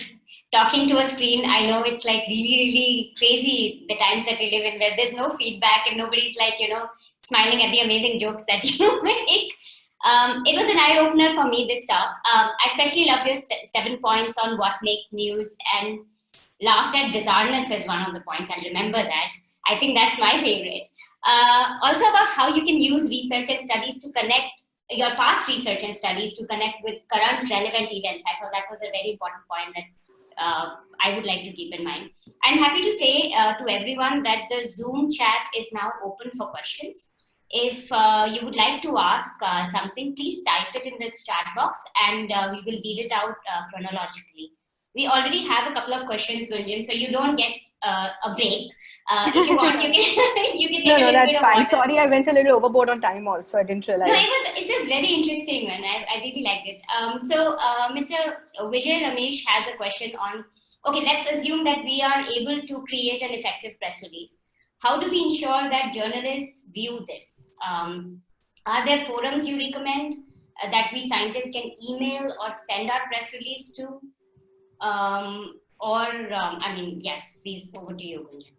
talking to a screen. I know it's like really, really crazy the times that we live in where there's no feedback and nobody's like, smiling at the amazing jokes that you make. It was an eye-opener for me, this talk. I especially loved your 7 points on what makes news and laughed at bizarreness as one of the points. I'll remember that. I think that's my favorite. Also about how you can use research and studies to connect your past research and studies to connect with current relevant events. I thought that was a very important point that I would like to keep in mind. I'm happy to say to everyone that the Zoom chat is now open for questions. If you would like to ask something, please type it in the chat box and we will read it out chronologically. We already have a couple of questions, Gunjan, so you don't get a break. If you want, you can you can take No, that's fine. water. Sorry, I went a little overboard on time also. I didn't realize. No, it's a very interesting one. I really liked it. Mr. Vijay Ramesh has a question on, okay, let's assume that we are able to create an effective press release. How do we ensure that journalists view this? Are there forums you recommend that we scientists can email or send our press release to? Yes, please, over to you, Gunjan.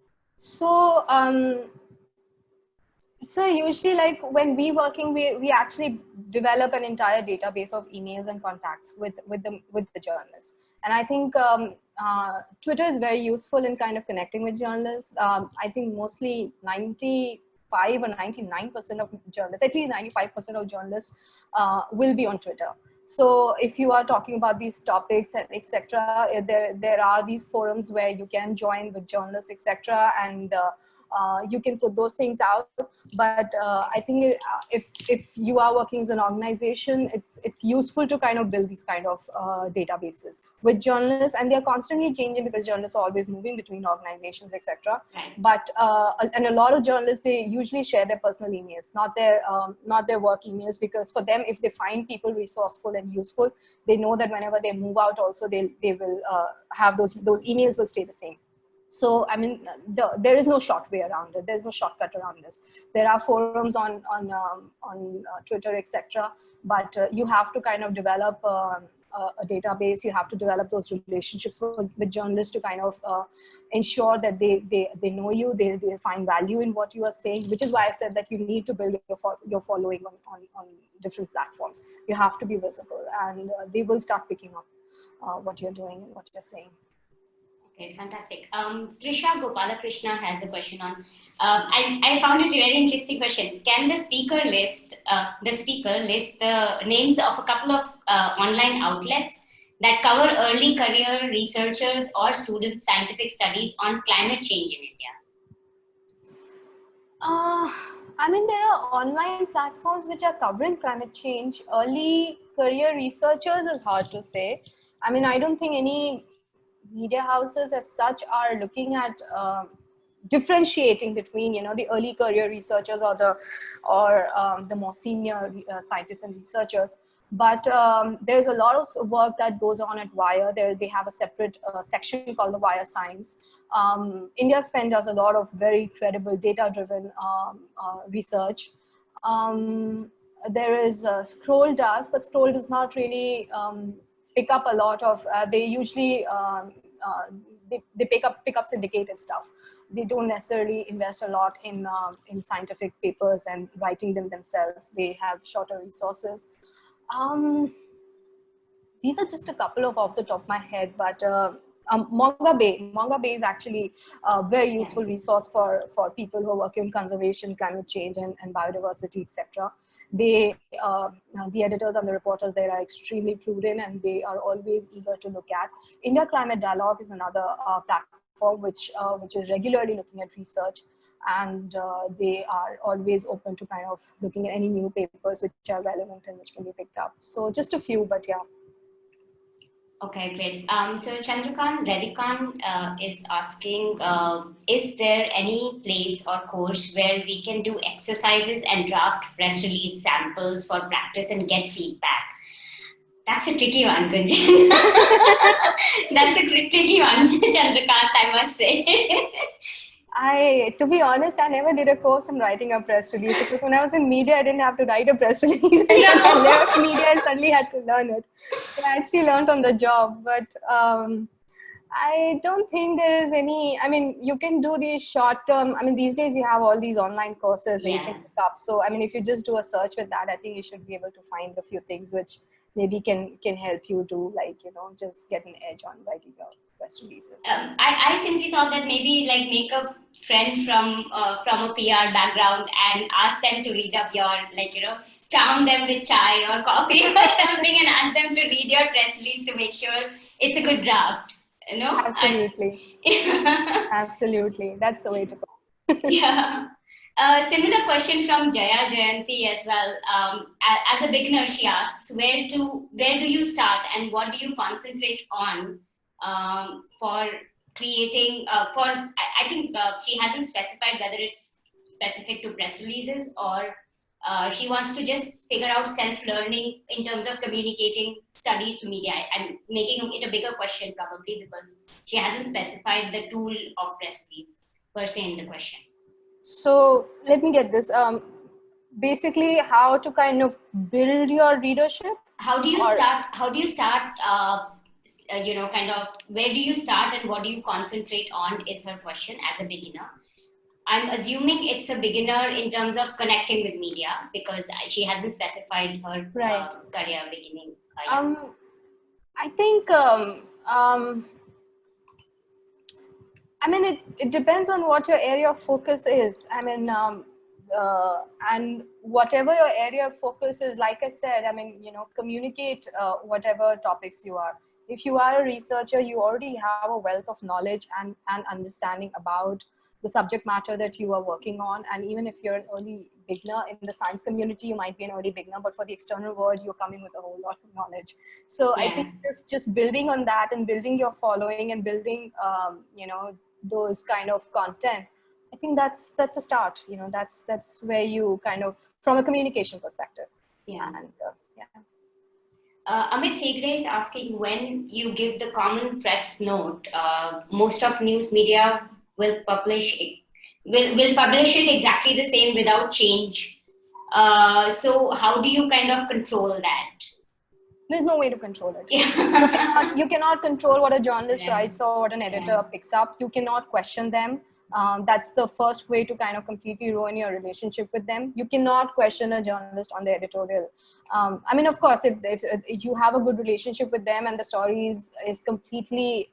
So usually, like when we actually develop an entire database of emails and contacts with the journalists, and I think Twitter is very useful in kind of connecting with journalists. I think mostly 95 or 99% of journalists, at least 95% of journalists, will be on Twitter. So if you are talking about these topics and etc., there are these forums where you can join with journalists, etc., and you can put those things out. But I think if you are working as an organization, it's useful to kind of build these kind of databases with journalists, and they're constantly changing because journalists are always moving between organizations, etc. But and a lot of journalists, they usually share their personal emails, not their work emails, because for them, if they find people resourceful and useful, they know that whenever they move out, also they will have those emails will stay the same. So, I mean, there is no short way around it. There's no shortcut around this. There are forums on Twitter, etc. But you have to kind of develop a database. You have to develop those relationships with journalists to kind of ensure that they know you, they find value in what you are saying, which is why I said that you need to build your following on different platforms. You have to be visible, and they will start picking up what you're doing and what you're saying. Okay, fantastic. Trisha Gopalakrishna has a question on, I found it a very interesting question. Can the speaker list the names of a couple of online outlets that cover early career researchers or students' scientific studies on climate change in India? I mean, there are online platforms which are covering climate change. Early career researchers is hard to say. I mean, I don't think any media houses as such are looking at differentiating between, the early career researchers or the more senior scientists and researchers. But there's a lot of work that goes on at Wire. They have a separate section called the Wire Science. India Spend does a lot of very credible data-driven research. There is Scroll does, but Scroll does not really pick up a lot of, they usually, they pick up syndicated stuff. They don't necessarily invest a lot in scientific papers and writing them themselves. They have shorter resources. These are just a couple off the top of my head, but Mongabay is actually a very useful resource for people who are working on conservation, climate change, and biodiversity, etc. The editors and the reporters there are extremely prudent, and they are always eager to look at. India Climate Dialogue is another platform which is regularly looking at research, and they are always open to kind of looking at any new papers which are relevant and which can be picked up. So just a few, but yeah. Okay, great. So Chandrakant Redikan is asking, is there any place or course where we can do exercises and draft press release samples for practice and get feedback? That's a tricky one, Gunjan. That's a tricky one, Chandrakant, I must say. To be honest, I never did a course in writing a press release, because when I was in media, I didn't have to write a press release. I left media and suddenly had to learn it. So I actually learned on the job. But I don't think there is any, I mean, you can do these short term, I mean, these days you have all these online courses where you can pick up. So, I mean, if you just do a search with that, I think you should be able to find a few things which maybe can help you to, like, you know, just get an edge on writing your press releases. I simply thought that maybe like make a friend from a PR background and ask them to read up your, like, you know, charm them with chai or coffee or something and ask them to read your press release to make sure it's a good draft. You know? Absolutely. Absolutely. That's the way to go. Yeah. Similar question from Jaya Jayanti as well. As a beginner, she asks, where do you start and what do you concentrate on for creating? I think she hasn't specified whether it's specific to press releases or she wants to just figure out self-learning in terms of communicating studies to media. I'm making it a bigger question probably because she hasn't specified the tool of press release per se in the question. So let me get this. Basically, how to kind of build your readership? How do you start? You know, kind of where do you start and what do you concentrate on is her question as a beginner. I'm assuming it's a beginner in terms of connecting with media because she hasn't specified her career beginning. I think, I mean, it depends on what your area of focus is. I mean, and whatever your area of focus is, like I said, I mean, you know, communicate whatever topics you are. If you are a researcher, you already have a wealth of knowledge and understanding about the subject matter that you are working on. And even if you're an early beginner in the science community, you might be an early beginner, but for the external world, you're coming with a whole lot of knowledge. So I think just building on that and building your following and building, you know, those kind of content, I think that's a start. You know, that's where you kind of, from a communication perspective. Amit Hegde is asking, when you give the common press note, most of news media will publish it. Will publish it exactly the same without change. So how do you kind of control that? There's no way to control it. You cannot control what a journalist writes or what an editor picks up. You cannot question them. That's the first way to kind of completely ruin your relationship with them. You cannot question a journalist on the editorial. I mean, of course, if you have a good relationship with them and the story is completely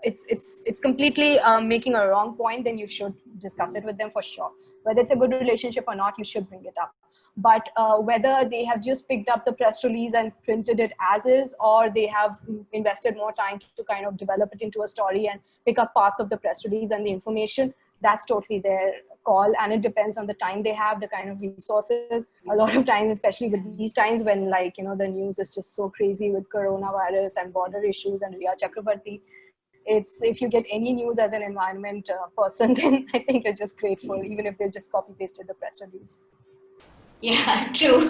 it's completely making a wrong point, then you should discuss it with them for sure. Whether it's a good relationship or not, you should bring it up. But whether they have just picked up the press release and printed it as is, or they have invested more time to kind of develop it into a story and pick up parts of the press release and the information, that's totally their call. And it depends on the time they have, the kind of resources. A lot of times, especially with these times when, like, you know, the news is just so crazy with coronavirus and border issues and Riya Chakrabarti, it's, if you get any news as an environment person, then I think you're just grateful, even if they just copy pasted the press release. Yeah, true. So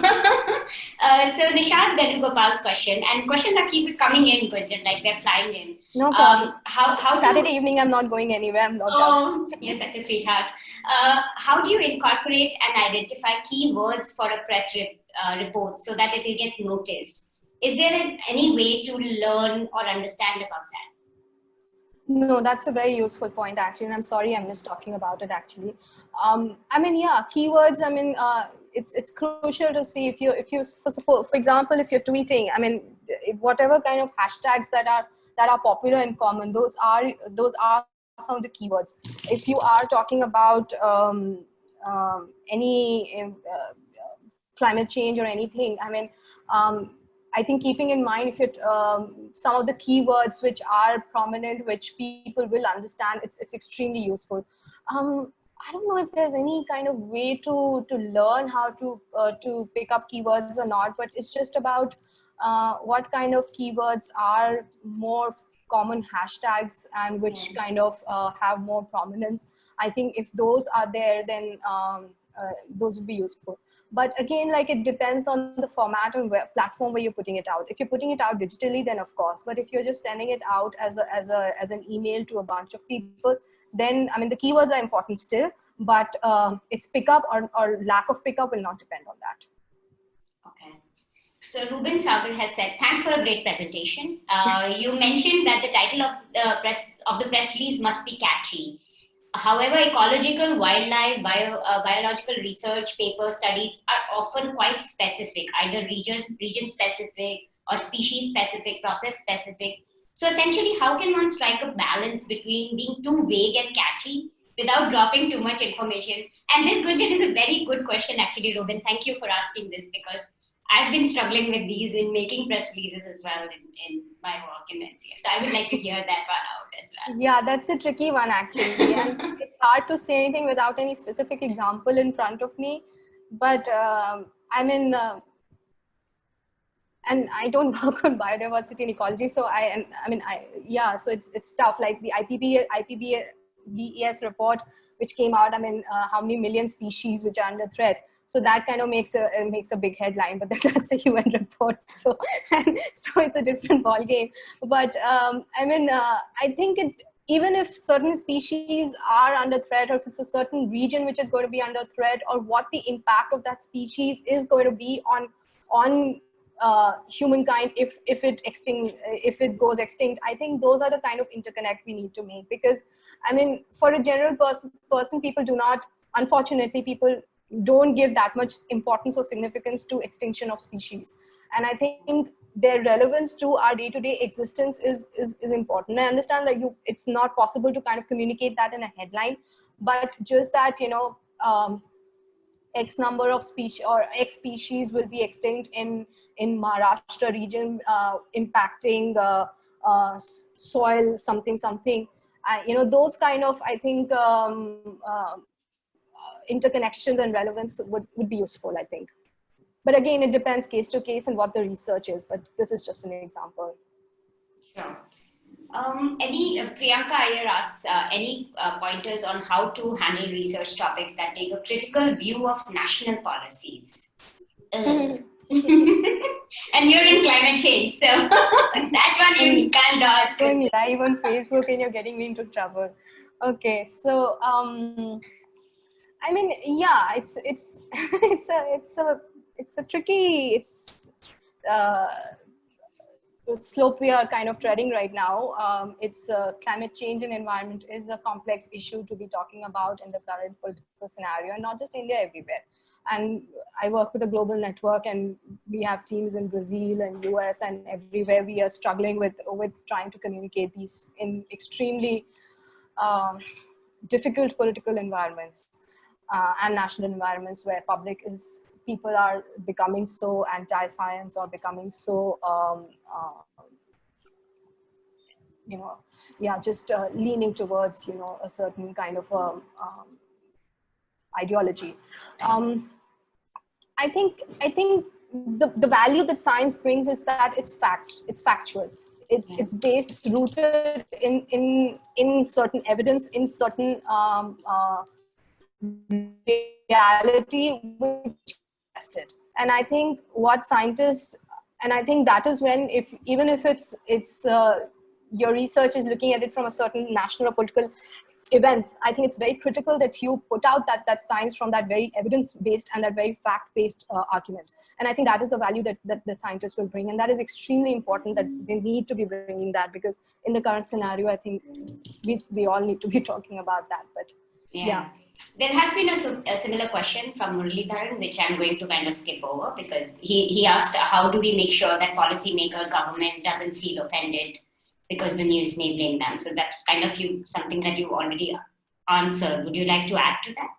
Nishant Venugopal's question, and questions are keep coming in, Gunjan, like they're flying in. No problem. How Saturday evening, I'm not going anywhere. I'm locked out. You're such a sweetheart. How do you incorporate and identify keywords for a press report so that it will get noticed? Is there any way to learn or understand about that? No, that's a very useful point, actually. And I'm sorry I missed talking about it, actually. I mean, yeah, keywords, I mean, it's crucial to see if you for example, if you're tweeting, I mean, whatever kind of hashtags that are popular in common, those are some of the keywords. If you are talking about climate change or anything. I mean, I think keeping in mind if it some of the keywords which are prominent, which people will understand, it's extremely useful. I don't know if there's any kind of way to learn how to pick up keywords or not, but it's just about what kind of keywords are more common hashtags and which kind of have more prominence. I think if those are there, then those would be useful. But again, like, it depends on the format and platform where you're putting it out. If you're putting it out digitally, then of course. But if you're just sending it out as an email to a bunch of people, then I mean the keywords are important still, but its pickup or lack of pickup will not depend on that. Okay. So Ruben Sagar has said, thanks for a great presentation. You mentioned that the title of the press release must be catchy. However, ecological, wildlife, biological research paper studies are often quite specific, either region specific or species specific, process specific. So essentially, how can one strike a balance between being too vague and catchy without dropping too much information? And this, Gunjan, is a very good question, actually, Ruben. Thank you for asking this, because I've been struggling with these in making press releases as well in my work in NCR. So I would like to hear that one out as well. Yeah, that's a tricky one, actually. And it's hard to say anything without any specific example in front of me. But I mean, and I don't work on biodiversity and ecology, so so it's tough. Like the IPBES report, which came out, I mean, how many million species which are under threat. So that kind of makes a big headline, but that's a UN report. So it's a different ball game. But I mean, I think even if certain species are under threat, or if it's a certain region which is going to be under threat, or what the impact of that species is going to be on humankind if it goes extinct, I think those are the kind of interconnect we need to make. Because I mean, for a general person, people don't give that much importance or significance to extinction of species, and I think their relevance to our day-to-day existence is important. I understand that it's not possible to kind of communicate that in a headline, but just that, you know, X number of species or X species will be extinct in Maharashtra region, impacting soil something. You know, those kind of, I think, interconnections and relevance would be useful, I think. But again, it depends case to case and what the research is. But this is just an example. Sure. Priyanka Iyer asks, any pointers on how to handle research topics that take a critical view of national policies? And you're in climate change, so that one you can't dodge. Going live on Facebook and you're getting me into trouble. Okay, so I mean, yeah, it's a tricky slope we are kind of treading right now. It's climate change and environment is a complex issue to be talking about in the current political scenario, and not just India, everywhere. And I work with a global network, and we have teams in Brazil and US and everywhere. We are struggling with trying to communicate these in extremely difficult political environments and national environments where people are becoming so anti-science or becoming so, leaning towards, a certain kind of ideology. I think the value that science brings is that it's factual. It's based, rooted in certain evidence, in certain reality which tested. And I think what scientists, and I think that is when, even if it's your research is looking at it from a certain national or political events, I think it's very critical that you put out that science from that very evidence-based and that very fact-based argument. And I think that is the value that the scientists will bring. And that is extremely important, that they need to be bringing that, because in the current scenario, I think we all need to be talking about that. But yeah. There has been a similar question from Muralidharan, which I'm going to kind of skip over, because he asked, how do we make sure that policymaker government doesn't feel offended because the news may blame them? So that's kind of something that you already answered. Would you like to add to that?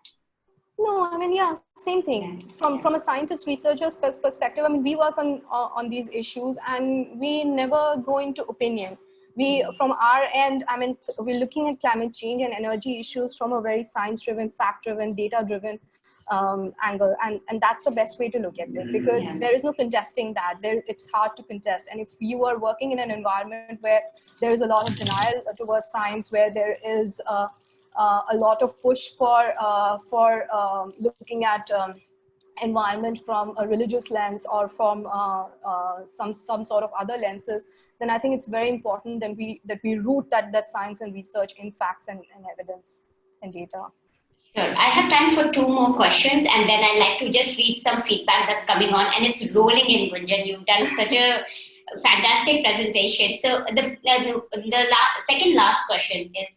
No, I mean, yeah, same thing. From a scientist researcher's perspective, I mean, we work on these issues, and we never go into opinion. We, from our end, I mean, we're looking at climate change and energy issues from a very science-driven, fact-driven, data-driven angle, and that's the best way to look at it, because there is no contesting that. It's hard to contest, and if you are working in an environment where there is a lot of denial towards science, where there is a lot of push for looking at environment from a religious lens or from some sort of other lenses, then I think it's very important that we root that science and research in facts and evidence and data. Sure. I have time for two more questions, and then I'd like to just read some feedback that's coming on, and it's rolling in, Gunjan. You've done such a fantastic presentation. So second last question is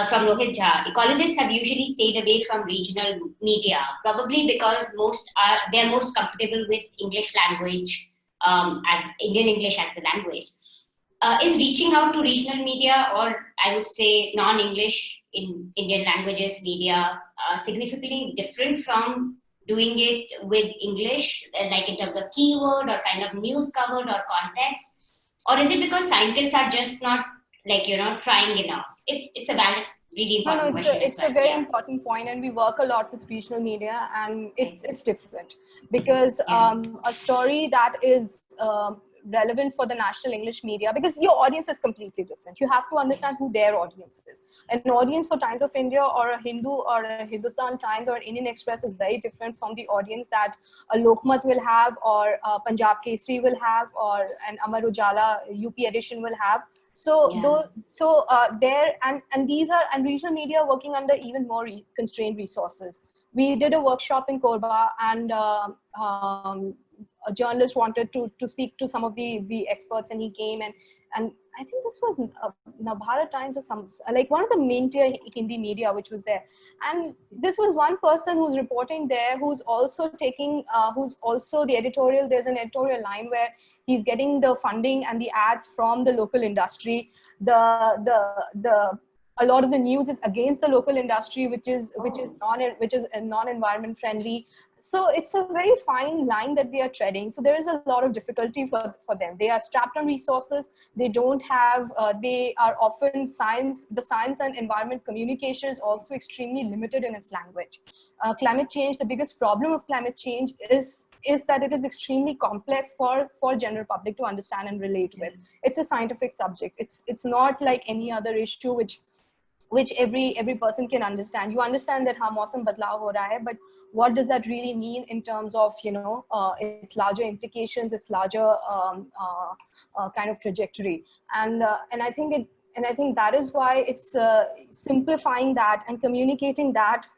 from Rohit Jha. Ecologists have usually stayed away from regional media, probably because they're most comfortable with English language, as Indian English as the language. Is reaching out to regional media, or I would say non-English in Indian languages media, significantly different from doing it with English, like in terms of keyword or kind of news covered or context? Or is it because scientists are just not trying enough? It's a valid, really important question. It's a very important point, and we work a lot with regional media, and it's different because a story that is relevant for the national English media, because your audience is completely different. You have to understand who their audience is. An audience for Times of India or a Hindu or a Hindustan Times or Indian Express is very different from the audience that a Lokmat will have, or Punjab Kesari will have, or an Amar Ujala UP edition will have. So regional media are working under even more constrained resources. We did a workshop in Korba, and a journalist wanted to speak to some of the experts, and he came, and I think this was Navbharat Times or some, like one of the main tier Hindi media which was there, and this was one person who's reporting there, who's also taking who's also the editorial. There's an editorial line where he's getting the funding and the ads from the local industry. A lot of the news is against the local industry, which is non-environment friendly. So it's a very fine line that they are treading. So there is a lot of difficulty for them. They are strapped on resources. They don't have. They are often the science and environment communication is also extremely limited in its language. Climate change. The biggest problem of climate change is that it is extremely complex for general public to understand and relate with. It's a scientific subject. It's not like any other issue which every person can understand. You understand that how mausam badlav ho raha hai, but what does that really mean in terms of its larger implications, its larger kind of trajectory, and I think that is why it's simplifying that and communicating that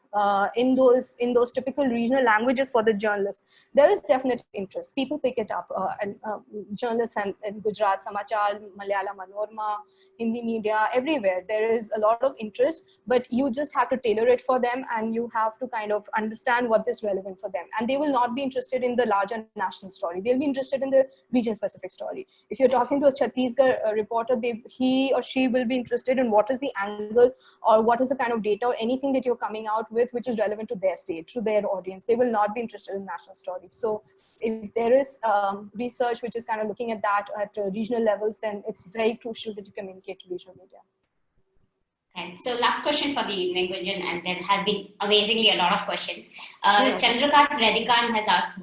in those typical regional languages for the journalists. There is definite interest. People pick it up, and journalists and Gujarat Samachar, Malayalam Manorama, Hindi media, everywhere. There is a lot of interest, but you just have to tailor it for them, and you have to kind of understand what is relevant for them. And they will not be interested in the larger national story. They'll be interested in the region-specific story. If you're talking to a Chhattisgarh reporter, he or she will be interested in what is the angle or what is the kind of data or anything that you're coming out with which is relevant to their state, to their audience. They will not be interested in national stories. So if there is research which is kind of looking at that at regional levels, then it's very crucial that you communicate to regional media. Okay. So last question for the evening, Gunjan, and there have been amazingly a lot of questions. Chandrakant Redikant has asked,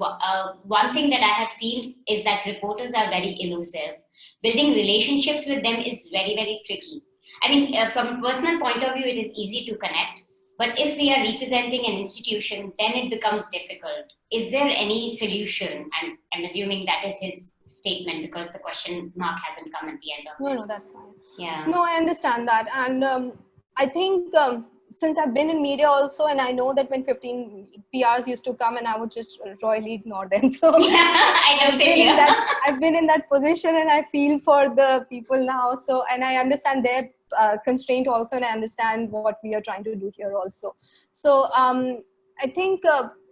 one thing that I have seen is that reporters are very elusive. Building relationships with them is very, very tricky. I mean, from a personal point of view, it is easy to connect. But if we are representing an institution, then it becomes difficult. Is there any solution? And I'm assuming that is his statement because the question mark hasn't come at the end of this. No, that's fine. Yeah. No, I understand that. And I think since I've been in media also, and I know that when 15 PRs used to come and I would just royally ignore them. So I've been in that position, and I feel for the people now. So, and I understand their constraint also, and I understand what we are trying to do here also. So I think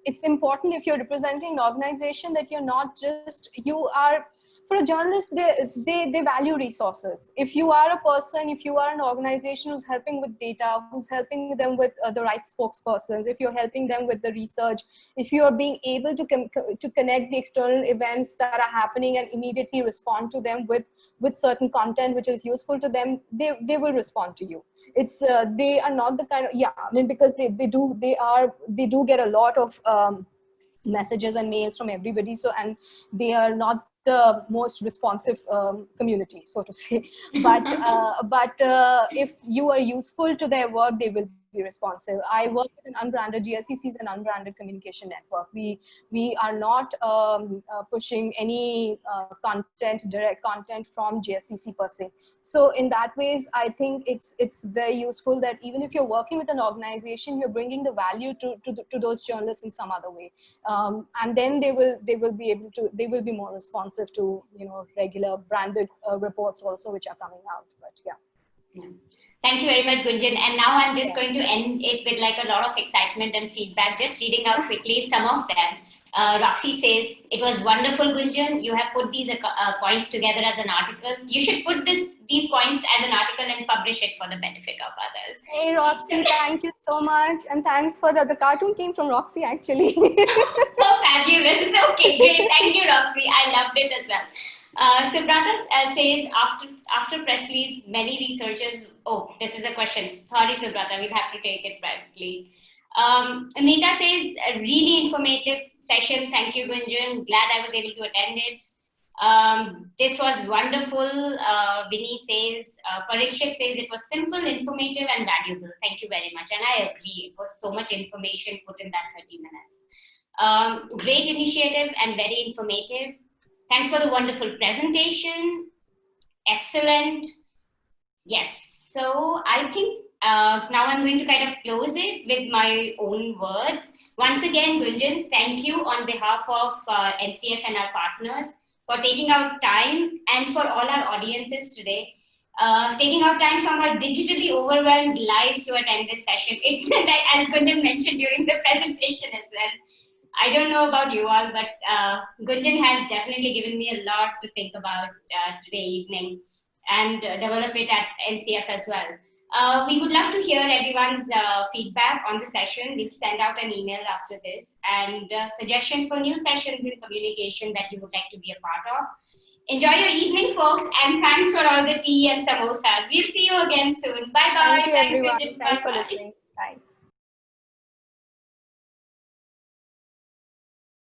it's important if you're representing an organization that you're not just, you are for a journalist, they value resources. If you are a person, if you are an organization who's helping with data, who's helping them with the right spokespersons, if you're helping them with the research, if you're being able to connect the external events that are happening and immediately respond to them with certain content which is useful to them, they will respond to you. It's they are not the kind of, I mean, because they do get a lot of messages and mails from everybody, so, and they are not the most responsive community, so to say. But if you are useful to their work, they will be responsive. I work with an unbranded, GSCC is an unbranded communication network. We are not pushing any direct content from GSCC per se. So in that ways, I think it's very useful that even if you're working with an organization, you're bringing the value to those journalists in some other way, and then they will be more responsive to regular branded reports also which are coming out. But yeah. Thank you very much, Gunjan. And now I'm just going to end it with like a lot of excitement and feedback, just reading out quickly some of them. Roxy says, it was wonderful, Gunjan. You have put these points together as an article. You should put these points as an article and publish it for the benefit of others. Hey, Roxy, thank you so much. And thanks for the cartoon came from Roxy, actually. Oh, fabulous. Okay, great. Thank you, Roxy. I loved it as well. Subrata says, after press release, many researchers, this is a question. Sorry, Subrata, we'll have to take it privately. Anita says, a really informative session. Thank you, Gunjan. Glad I was able to attend it. This was wonderful. Vinny says, Parikshit says, it was simple, informative, and valuable. Thank you very much. And I agree. It was so much information put in that 30 minutes. Great initiative and very informative. Thanks for the wonderful presentation. Excellent. Yes. So I think now I'm going to kind of close it with my own words. Once again, Gunjan, thank you on behalf of NCF and our partners for taking out time, and for all our audiences today, taking out time from our digitally overwhelmed lives to attend this session. As Gunjan mentioned during the presentation as well, I don't know about you all, but Gunjan has definitely given me a lot to think about today evening, and develop it at NCF as well. We would love to hear everyone's feedback on the session. We'll send out an email after this, and suggestions for new sessions in communication that you would like to be a part of. Enjoy your evening, folks, and thanks for all the tea and samosas. We'll see you again soon. Bye-bye. Thank you, everyone. Thanks for listening. Bye.